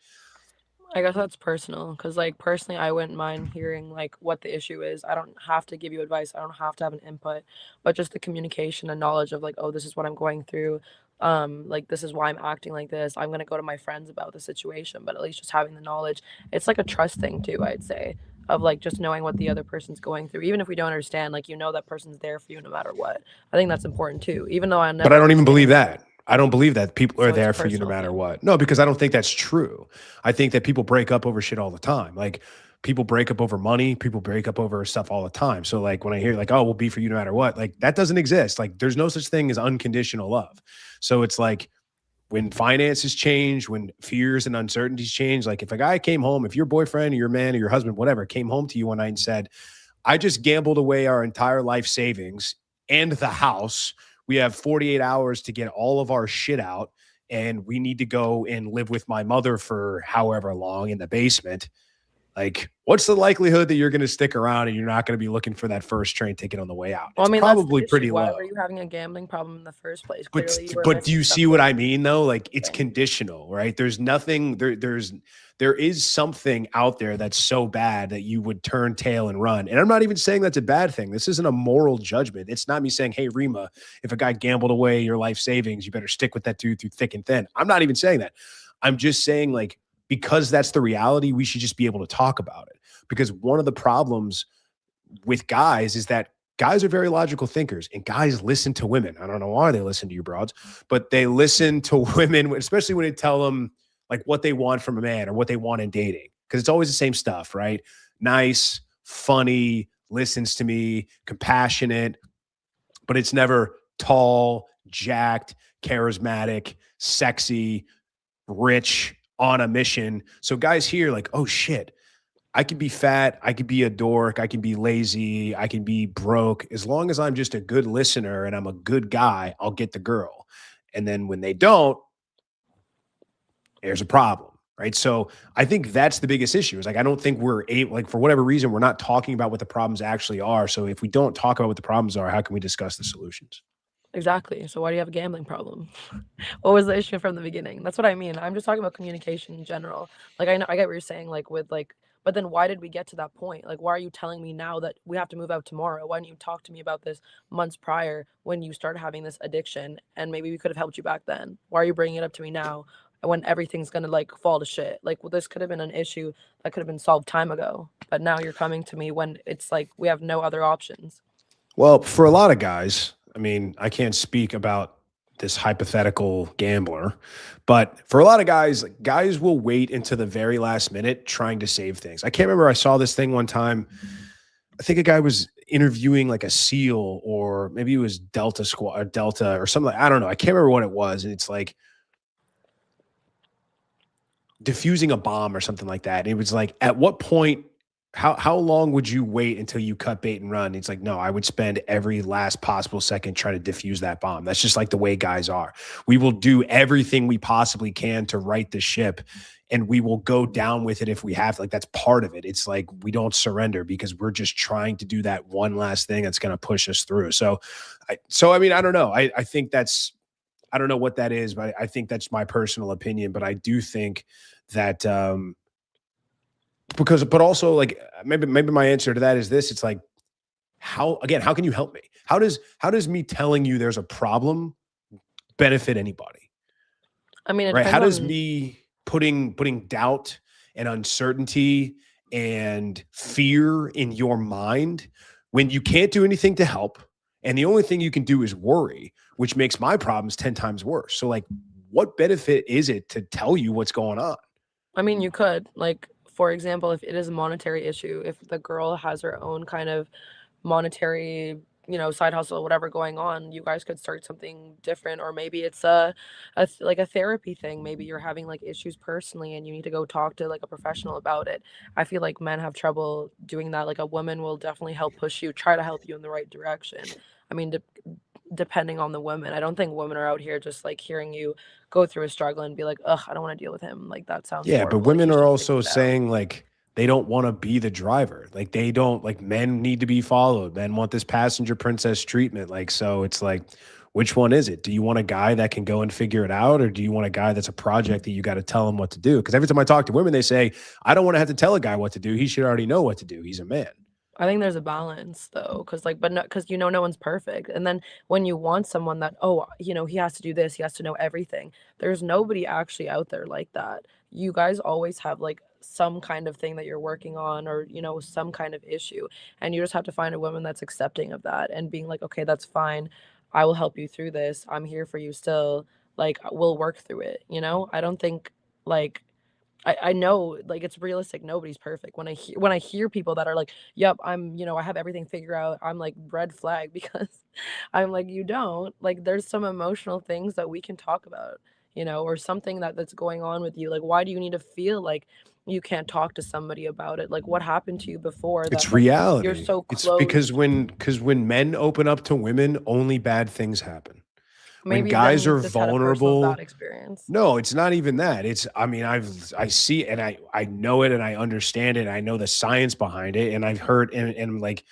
I guess that's personal because, like, personally, I wouldn't mind hearing like what the issue is. I don't have to give you advice. I don't have to have an input, but just the communication and knowledge of like, oh, this is what I'm going through. Like this is why I'm acting like this. I'm gonna go to my friends about the situation, but at least just having the knowledge, it's like a trust thing too. I'd say of like just knowing what the other person's going through, even if we don't understand. Like that person's there for you no matter what. I think that's important too. Even though I never.
But I don't even
understand
believe
anything.
that. I don't believe that people are
So it's a
there for you no
personal
matter
thing.
what. No, because I don't think that's true. I think that people break up over shit all the time. Like people break up over money, people break up over stuff all the time. So like when I hear like, oh, we'll be for you no matter what, like that doesn't exist. Like there's no such thing as unconditional love. So it's like when finances change, when fears and uncertainties change, like if a guy came home, if your boyfriend or your man or your husband, whatever, came home to you one night and said, I just gambled away our entire life savings and the house. We have 48 hours to get all of our shit out, and we need to go and live with my mother for however long in the basement. Like, what's the likelihood that you're going to stick around and you're not going to be looking for that first train ticket on the way out?
Well,
It's
I mean, that's the
probably pretty
issue. Why
low.
were you having a gambling problem in the first place?
But
Clearly, you were
but do
missing
you see what
something.
I mean though? Like it's conditional, right? There's nothing there is something out there that's so bad that you would turn tail and run. And I'm not even saying that's a bad thing. This isn't a moral judgment. It's not me saying, hey, Rima, if a guy gambled away your life savings, you better stick with that dude through thick and thin. I'm not even saying that. I'm just saying like because that's the reality, we should just be able to talk about it. Because one of the problems with guys is that guys are very logical thinkers and guys listen to women. I don't know why they listen to you broads, but they listen to women, especially when they tell them like what they want from a man or what they want in dating. Cause it's always the same stuff, right? Nice, funny, listens to me, compassionate, but it's never tall, jacked, charismatic, sexy, rich, on a mission. So guys hear like, oh shit, I could be fat. I could be a dork. I can be lazy. I can be broke. As long as I'm just a good listener and I'm a good guy, I'll get the girl. And then when they don't, there's a problem, right? So I think that's the biggest issue is like, I don't think we're able, like for whatever reason, we're not talking about what the problems actually are. So if we don't talk about what the problems are, how can we discuss the solutions?
Exactly. So why do you have a gambling problem? What was the issue from the beginning? That's what I mean. I'm just talking about communication in general. Like I know I get what you're saying, like with like, but then why did we get to that point? Like, why are you telling me now that we have to move out tomorrow? Why didn't you talk to me about this months prior when you started having this addiction and maybe we could have helped you back then? Why are you bringing it up to me now when everything's gonna like fall to shit? Like, well, this could have been an issue that could have been solved time ago, but now you're coming to me when it's like we have no other options.
Well, for a lot of guys, I mean, I can't speak about this hypothetical gambler, but for a lot of guys, like, guys will wait until the very last minute trying to save things. I can't remember. I saw this thing one time. think a guy was interviewing like a SEAL, or maybe it was Delta Squad or Delta or something. I don't know. I can't remember what it was. And it's like diffusing a bomb or something like that. And it was like, at what point, how long would you wait until you cut bait and run? It's like, no, I would spend every last possible second trying to diffuse that bomb. That's just like the way guys are. We will do everything we possibly can to right the ship, and we will go down with it if we have to. Like, that's part of it. It's like, we don't surrender because we're just trying to do that one last thing that's going to push us through. So I mean, I don't know. I think that's, I don't know what that is, but I think that's my personal opinion. But I do think that, but also, like, maybe my answer to that is this. It's like, how can you help me? How does me telling you there's a problem benefit anybody?
I mean, it
Right? How
depends
does
on,
me putting doubt and uncertainty and fear in your mind when you can't do anything to help, and the only thing you can do is worry, which makes my problems 10 times worse? So, like, what benefit is it to tell you what's going on?
I mean, you could, like, for example, if it is a monetary issue, if the girl has her own kind of monetary, side hustle, whatever going on, you guys could start something different. Or maybe it's like a therapy thing. Maybe you're having like issues personally and you need to go talk to like a professional about it. I feel like men have trouble doing that. Like, a woman will definitely help push you, try to help you in the right direction. I mean, depending on the women. I don't think women are out here just like hearing you go through a struggle and be like, ugh, I don't want to deal with him. Like, that sounds
Yeah, but
horrible. Like,
women
you
are
should stick
also
it out.
saying, like, they don't want to be the driver. Like, they don't, like, men need to be followed. Men want this passenger princess treatment. Like, so it's like, which one is it? Do you want a guy that can go and figure it out, or do you want a guy that's a project that you got to tell him what to do? Because every time I talk to women, they say, I don't want to have to tell a guy what to do. He should already know what to do. He's a man.
I think there's a balance though, because like, but no, because no one's perfect. And then when you want someone that, oh, he has to do this, he has to know everything. There's nobody actually out there like that. You guys always have like some kind of thing that you're working on, or some kind of issue, and you just have to find a woman that's accepting of that and being like, okay, that's fine. I will help you through this. I'm here for you still. Like, we'll work through it. I don't think like I know, like, it's realistic. Nobody's perfect. When I hear people that are like, "Yep, I have everything figured out," I'm like, red flag, because I'm like, you don't. Like, there's some emotional things that we can talk about, or something that's going on with you. Like, why do you need to feel like you can't talk to somebody about it? Like, what happened to you before
It's
that like you're
reality.
so
It's
close?
because when men open up to women, only bad things happen. When
Maybe then
guys
you've
are
just had a personal bad
vulnerable,
experience.
no, it's not even that. It's, I mean, I see it, and I know it, and I understand it. And I know the science behind it. And I've heard, and like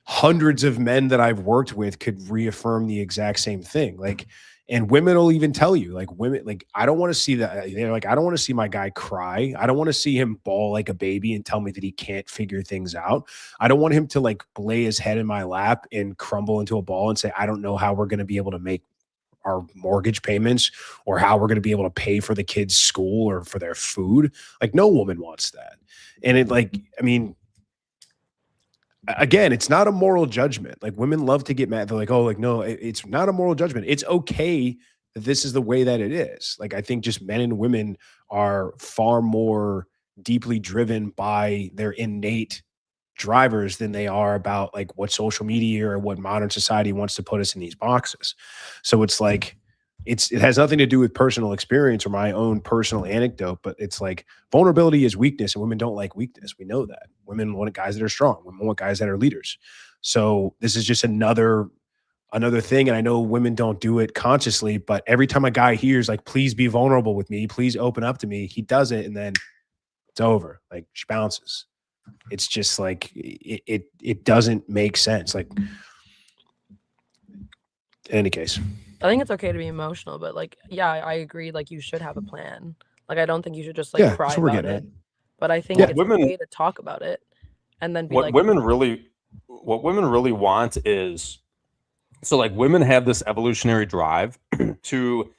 hundreds of men that I've worked with could reaffirm the exact same thing. Like, and women will even tell you, like, women, like, I don't want to see that. They're like, I don't want to see my guy cry. I don't want to see him bawl like a baby and tell me that he can't figure things out. I don't want him to like lay his head in my lap and crumble into a ball and say, I don't know how we're going to be able to make our mortgage payments, or how we're going to be able to pay for the kids' school or for their food. Like, no woman wants that. And it, like, I mean, again, it's not a moral judgment. Like, women love to get mad. They're like, oh, like, no, it's not a moral judgment. It's okay that this is the way that it is. Like, I think just men and women are far more deeply driven by their innate drivers than they are about like what social media or what modern society wants to put us in these boxes. So it's like, it has nothing to do with personal experience or my own personal anecdote, but it's like, vulnerability is weakness, and women don't like weakness. We know that. Women want guys that are strong. Women want guys that are leaders. So this is just another thing. And I know women don't do it consciously, but every time a guy hears like, please be vulnerable with me, please open up to me, he does it, and then it's over. Like, she bounces. It's just like, it doesn't make sense. Like, in any case,
I think it's okay to be emotional, but like, yeah, I agree. Like, you should have a plan. Like, I don't think you should just like
yeah,
cry
that's what we're
about
getting
it.
at.
But I think
What
it's
women
okay to talk about it and then be
what
like,
women really want is, so like, women have this evolutionary drive to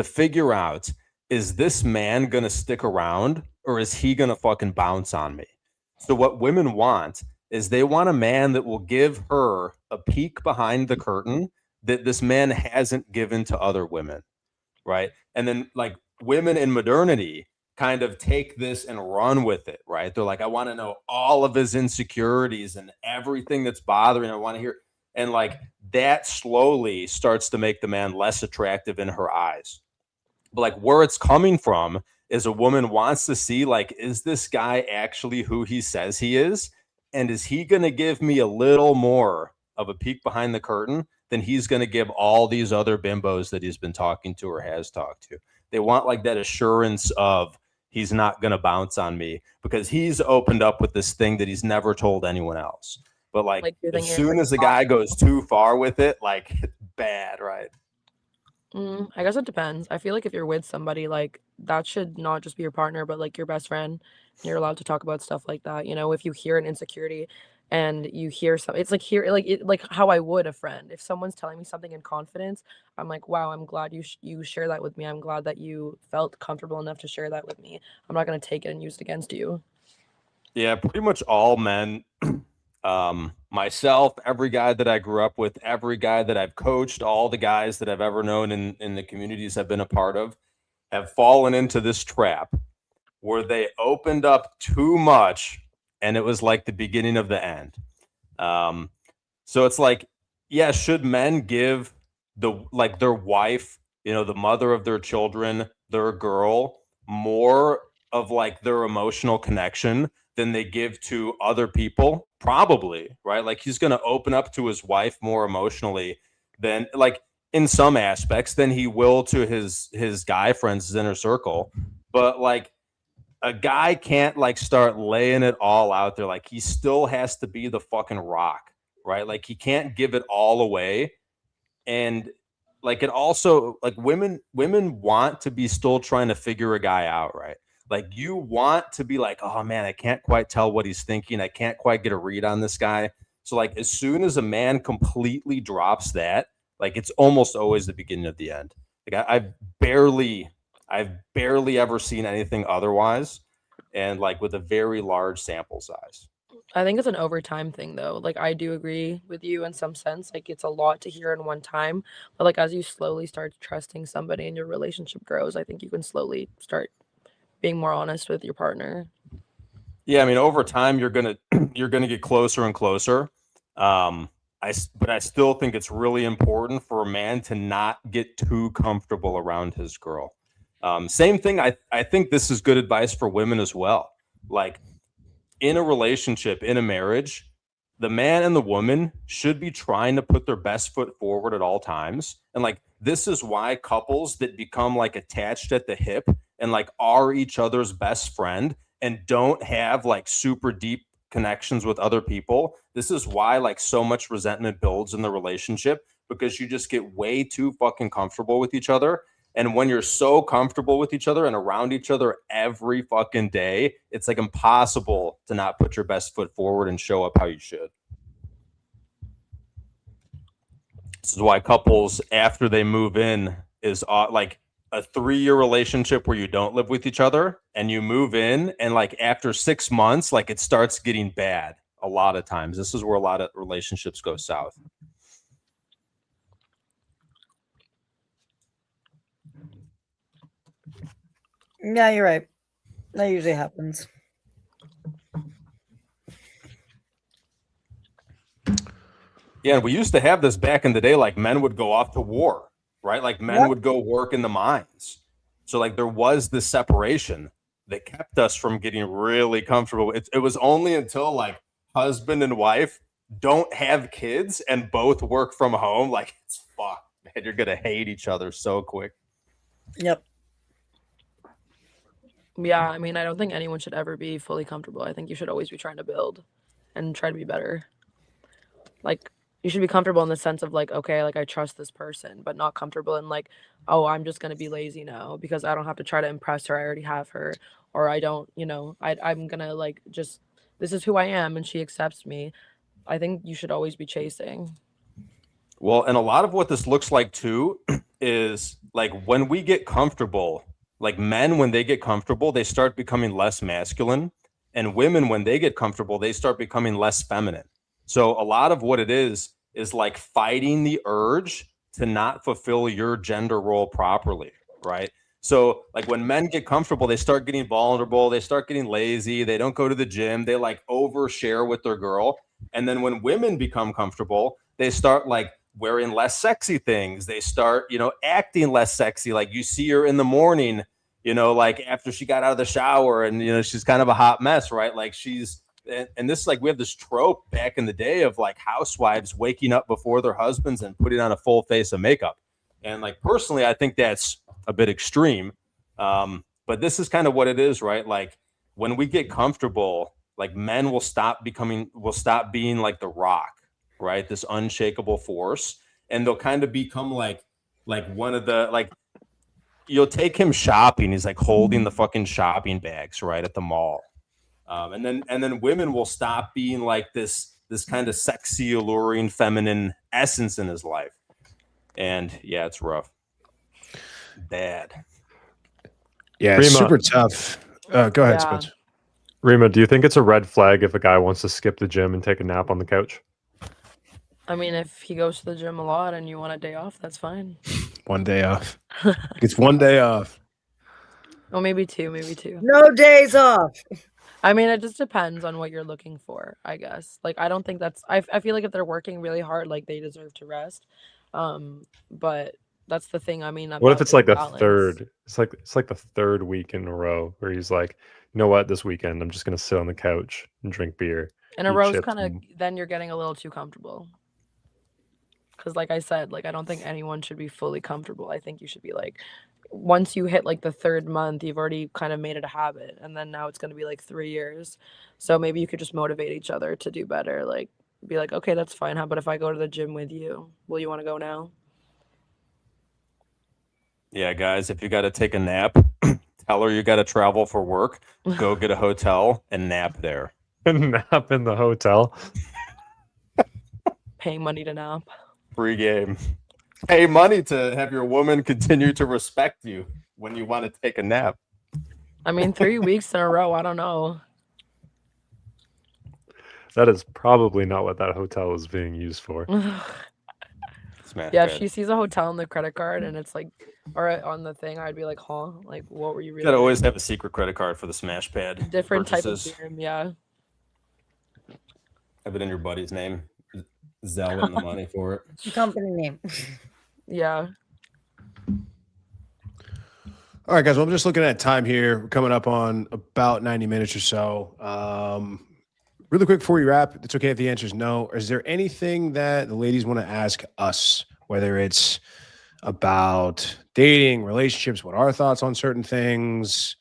figure out, is this man gonna stick around, or is he gonna fucking bounce on me? So what women want is, they want a man that will give her a peek behind the curtain that this man hasn't given to other women, right? And then, like, women in modernity kind of take this and run with it, right? They're like, I want to know all of his insecurities and everything that's bothering him. I want to hear. And like that slowly starts to make the man less attractive in her eyes. But like where it's coming from is a woman wants to see, like, is this guy actually who he says he is? And is he going to give me a little more of a peek behind the curtain than he's going to give all these other bimbos that he's been talking to or has talked to? They want like that assurance of he's not going to bounce on me because he's opened up with this thing that he's never told anyone else. But like as soon as the guy goes too far with it, like it's bad, right?
I guess it depends. I feel like if you're with somebody, like that should not just be your partner, but like your best friend. You're allowed to talk about stuff like that. You know, if you hear an insecurity and you hear something, it's like like how I would a friend. If someone's telling me something in confidence, I'm like, wow, I'm glad you share that with me. I'm glad that you felt comfortable enough to share that with me. I'm not gonna take it and use it against you.
Yeah, pretty much all men. Myself, every guy that I grew up with, every guy that I've coached, all the guys that I've ever known in the communities I've been a part of have fallen into this trap where they opened up too much and it was like the beginning of the end. So it's like, yeah, should men give their wife, the mother of their children, their girl, more of like their emotional connection than they give to other people? Probably, right? Like he's going to open up to his wife more emotionally than like in some aspects than he will to his guy friends, his inner circle. But like a guy can't like start laying it all out there. Like he still has to be the fucking rock, right? Like he can't give it all away. And like it also like women want to be still trying to figure a guy out, right? Like you want to be like, oh man, I can't quite tell what he's thinking. I can't quite get a read on this guy. So like as soon as a man completely drops that, like it's almost always the beginning of the end. Like I've barely ever seen anything otherwise, and like with a very large sample size.
I think it's an overtime thing though. Like I do agree with you in some sense. Like it's a lot to hear in one time. But like as you slowly start trusting somebody and your relationship grows, I think you can slowly start being more honest with your partner.
Yeah, I mean, over time you're gonna get closer and closer. But I still think it's really important for a man to not get too comfortable around his girl. Same thing. I think this is good advice for women as well. Like in a relationship, in a marriage, the man and the woman should be trying to put their best foot forward at all times. And like this is why couples that become like attached at the hip and like are each other's best friend and don't have like super deep connections with other people. This is why like so much resentment builds in the relationship, because you just get way too fucking comfortable with each other. And when you're so comfortable with each other and around each other every fucking day, it's like impossible to not put your best foot forward and show up how you should. This is why couples, after they move in, is like a 3-year relationship where you don't live with each other and you move in. And like after 6 months, like it starts getting bad a lot of times. This is where a lot of relationships go south.
Yeah, you're right. That usually happens.
Yeah, we used to have this back in the day, like men would go off to war, right? Like men would go work in the mines. So like there was this separation that kept us from getting really comfortable. It was only until like husband and wife don't have kids and both work from home. Like it's fucked, man. You're going to hate each other so quick.
Yep.
Yeah, I mean, I don't think anyone should ever be fully comfortable. I think you should always be trying to build and try to be better. Like, you should be comfortable in the sense of like, okay, like I trust this person, but not comfortable in like, oh, I'm just gonna be lazy now because I don't have to try to impress her. I already have her, or I don't, I'm gonna like just this is who I am and she accepts me. I think you should always be chasing.
Well, and a lot of what this looks like too is like when we get comfortable. Like men, when they get comfortable, they start becoming less masculine. And women, when they get comfortable, they start becoming less feminine. So a lot of what it is like fighting the urge to not fulfill your gender role properly, right? So like when men get comfortable, they start getting vulnerable, they start getting lazy, they don't go to the gym, they like overshare with their girl. And then when women become comfortable, they start like wearing less sexy things. They start, acting less sexy. Like you see her in the morning, like after she got out of the shower and, she's kind of a hot mess, right? Like and this is like, we have this trope back in the day of like housewives waking up before their husbands and putting on a full face of makeup. And like, personally, I think that's a bit extreme. But this is kind of what it is, right? Like when we get comfortable, like men will stop being like the Rock, right? This unshakable force. And they'll kind of become like one of the, like, you'll take him shopping. He's like holding the fucking shopping bags, right, at the mall. And then women will stop being like this kind of sexy, alluring, feminine essence in his life. And yeah, it's rough. Bad.
Yeah,
Rima.
super tough. Go ahead,
Yeah.
Spence.
Rima, do you think it's a red flag if a guy wants to skip the gym and take a nap on the couch?
I mean, if he goes to the gym a lot and you want a day off, that's fine.
1 day off. It's 1 day off.
Well, maybe two.
No days off.
I mean, it just depends on what you're looking for, I guess. Like, I don't think I feel like if they're working really hard, like they deserve to rest. But that's the thing. I mean,
What
about
if it's like the
balance.
third? It's like the third week in a row where he's like, you know what? This weekend I'm just gonna sit on the couch and drink beer.
In a
eat
row's
chips
kind of,
and-
then you're getting a little too comfortable. Because like I said, like I don't think anyone should be fully comfortable. I think you should be like, once you hit like the third month, you've already kind of made it a habit. And then now it's going to be like 3 years. So maybe you could just motivate each other to do better. Like be like, okay, that's fine. How about if I go to the gym with you? Will you want to go now?
Yeah, guys, if you got to take a nap, tell her you got to travel for work. Go get a hotel and nap there.
nap in the hotel.
Paying money to nap.
Free game. Pay money to have your woman continue to respect you when you want to take a nap.
I mean, 3 weeks in a row. I don't know.
That is probably not what that hotel is being used for.
Smash
Yeah, if
bad.
she sees a hotel on the credit card and it's like, or on the thing, I'd be like, huh? Like, what were you
You
really
gotta always
doing?
have a secret credit card for the smash pad.
Different
purchases.
type of beer, yeah.
Have it in your buddy's name. Zell in the money for it.
Company name.
Yeah.
All right, guys. Well, I'm just looking at time here. We're coming up on about 90 minutes or so. Really quick before we wrap, it's okay if the answer is no. Is there anything that the ladies want to ask us, whether it's about dating, relationships, what our thoughts on certain things?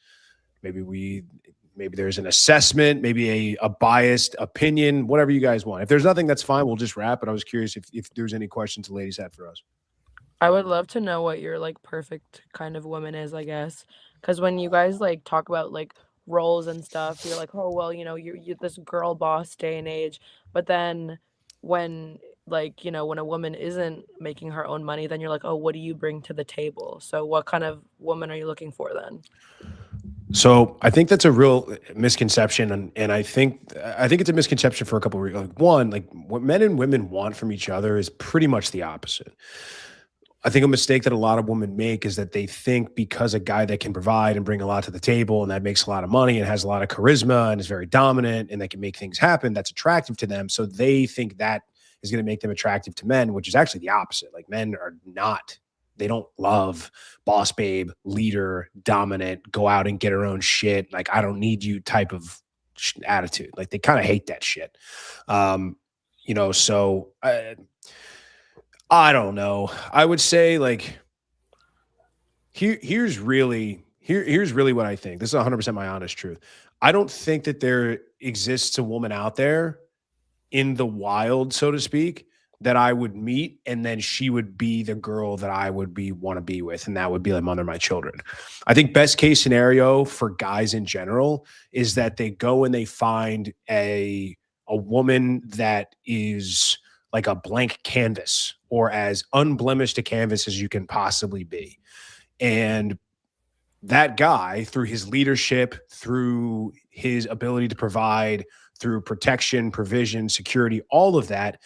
Maybe there's an assessment, maybe a biased opinion, whatever you guys want. If there's nothing, that's fine. We'll just wrap. But I was curious if there's any questions the ladies had for us.
I would love to know what your like perfect kind of woman is, I guess. Because when you guys like talk about like roles and stuff, you're like, oh, well, you're this girl boss day and age. But then when like, when a woman isn't making her own money, then you're like, oh, what do you bring to the table? So what kind of woman are you looking for then?
So I think that's a real misconception, and I think it's a misconception for a couple of reasons. Like, one, like what men and women want from each other is pretty much the opposite. I think a mistake that a lot of women make is that they think because a guy that can provide and bring a lot to the table and that makes a lot of money and has a lot of charisma and is very dominant and that can make things happen, that's attractive to them. So they think that is going to make them attractive to men, which is actually the opposite. Like men are not. They don't love boss babe, leader, dominant, go out and get her own shit. Like, I don't need you type of attitude. Like, they kind of hate that shit. So I don't know. I would say like, here's really what I think. This is 100% my honest truth. I don't think that there exists a woman out there in the wild, so to speak, that I would meet, and then she would be the girl that I would want to be with, and that would be the mother of my children. I think best case scenario for guys in general is that they go and they find a woman that is like a blank canvas or as unblemished a canvas as you can possibly be. And that guy, through his leadership, through his ability to provide, through protection, provision, security, all of that,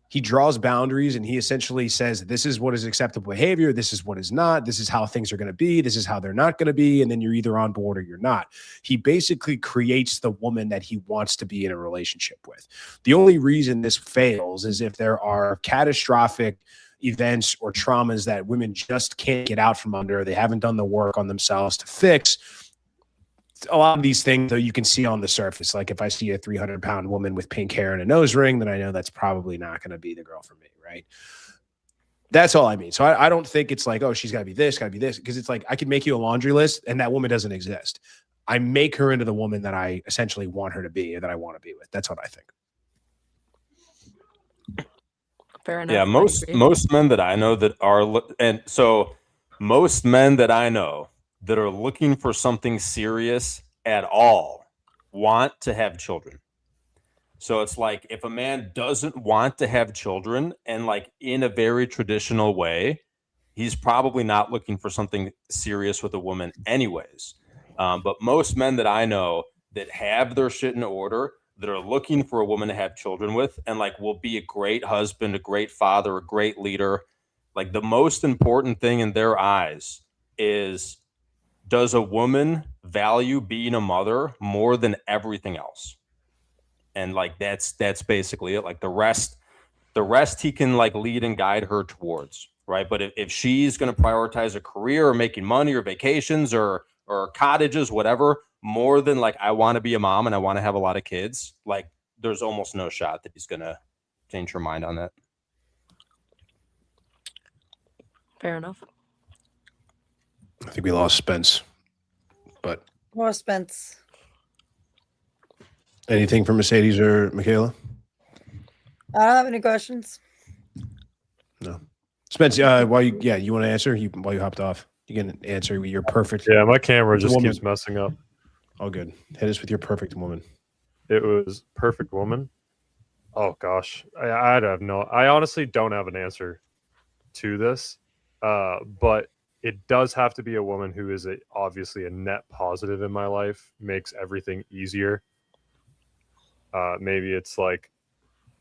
he draws boundaries and he essentially says, this is what is acceptable behavior. This is what is not. This is how things are going to be. This is how they're not going to be. And then you're either on board or you're not. He basically creates the woman that he wants to be in a relationship with. The only reason this fails is if there are catastrophic events or traumas that women just can't get out from under. They haven't done the work on themselves to fix. A lot of these things, though, you can see on the surface. Like if I see a 300-pound woman with pink hair and a nose ring, then I know that's probably not going to be the girl for me, right? That's all I mean. So I don't think it's like, oh, she's got to be this, because it's like I could make you a laundry list and that woman doesn't exist. I make her into the woman that I essentially want her to be or that I want to be with. That's what I think.
Fair enough.
Yeah, most men that I know that are, and so most men that I know that are looking for something serious at all want to have children. So it's like if a man doesn't want to have children and like in a very traditional way, he's probably not looking for something serious with a woman anyways. But most men that I know that have their shit in order, that are looking for a woman to have children with and like will be a great husband, a great father, a great leader. Like the most important thing in their eyes is, does a woman value being a mother more than everything else? And like that's basically it. Like the rest he can like lead and guide her towards, right? But if she's going to prioritize a career or making money or vacations or cottages, whatever, more than like I want to be a mom and I want to have a lot of kids, like there's almost no shot that he's going to change her mind on that.
Fair enough.
I think we lost Spence, but
More Spence.
anything from Mercedes or Michaela?
I don't have any questions.
No. Spence, you want to answer? While you hopped off, you can answer. You're perfect.
Yeah, my camera just
woman.
keeps messing up.
All good. Hit us with your perfect woman.
It was perfect woman. Oh gosh, I honestly don't have an answer to this, but it does have to be a woman who is obviously a net positive in my life, makes everything easier. Maybe it's like,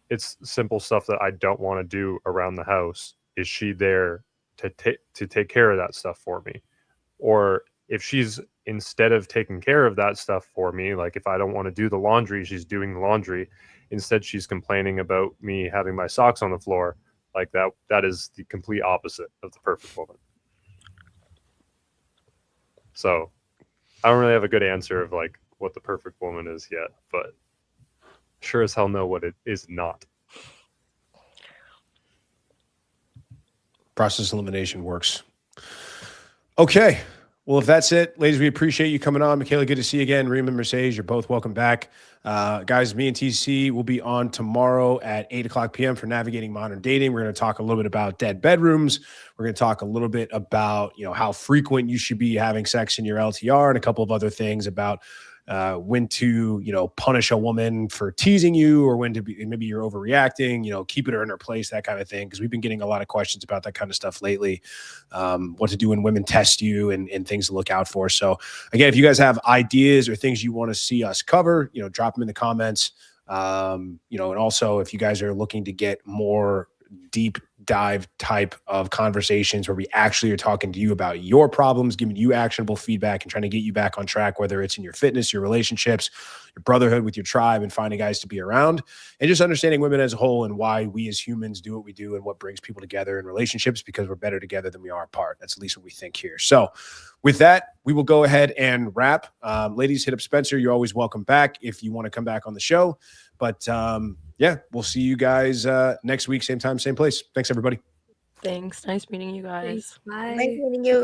it's simple stuff that I don't want to do around the house. Is she there to take care of that stuff for me? Or if she's, instead of taking care of that stuff for me, like if I don't want to do the laundry, she's doing the laundry. Instead, she's complaining about me having my socks on the floor. Like that is the complete opposite of the perfect woman. So I don't really have a good answer of like what the perfect woman is yet, but sure as hell know what it is not.
Process elimination works. Okay. Well, if that's it, ladies, we appreciate you coming on. Michaela, good to see you again. Reem and Mercedes, you're both welcome back. Guys, me and TC will be on tomorrow at 8:00 p.m. for Navigating Modern Dating. We're going to talk a little bit about dead bedrooms. We're going to talk a little bit about, how frequent you should be having sex in your LTR and a couple of other things about when to, punish a woman for teasing you or when to be, maybe you're overreacting, keep it in her place, that kind of thing. Because we've been getting a lot of questions about that kind of stuff lately. What to do when women test you and things to look out for. So again, if you guys have ideas or things you want to see us cover, drop them in the comments. And also if you guys are looking to get more deep dive type of conversations where we actually are talking to you about your problems, giving you actionable feedback and trying to get you back on track, whether it's in your fitness, your relationships, your brotherhood with your tribe, and finding guys to be around, and just understanding women as a whole and why we as humans do what we do and what brings people together in relationships, because we're better together than we are apart. That's at least what we think here. So with that, we will go ahead and wrap. Ladies, hit up Spencer. You're always welcome back if you want to come back on the show. But yeah, we'll see you guys next week, same time, same place. Thanks, everybody.
Thanks. Nice meeting you guys.
Bye.
Nice meeting you.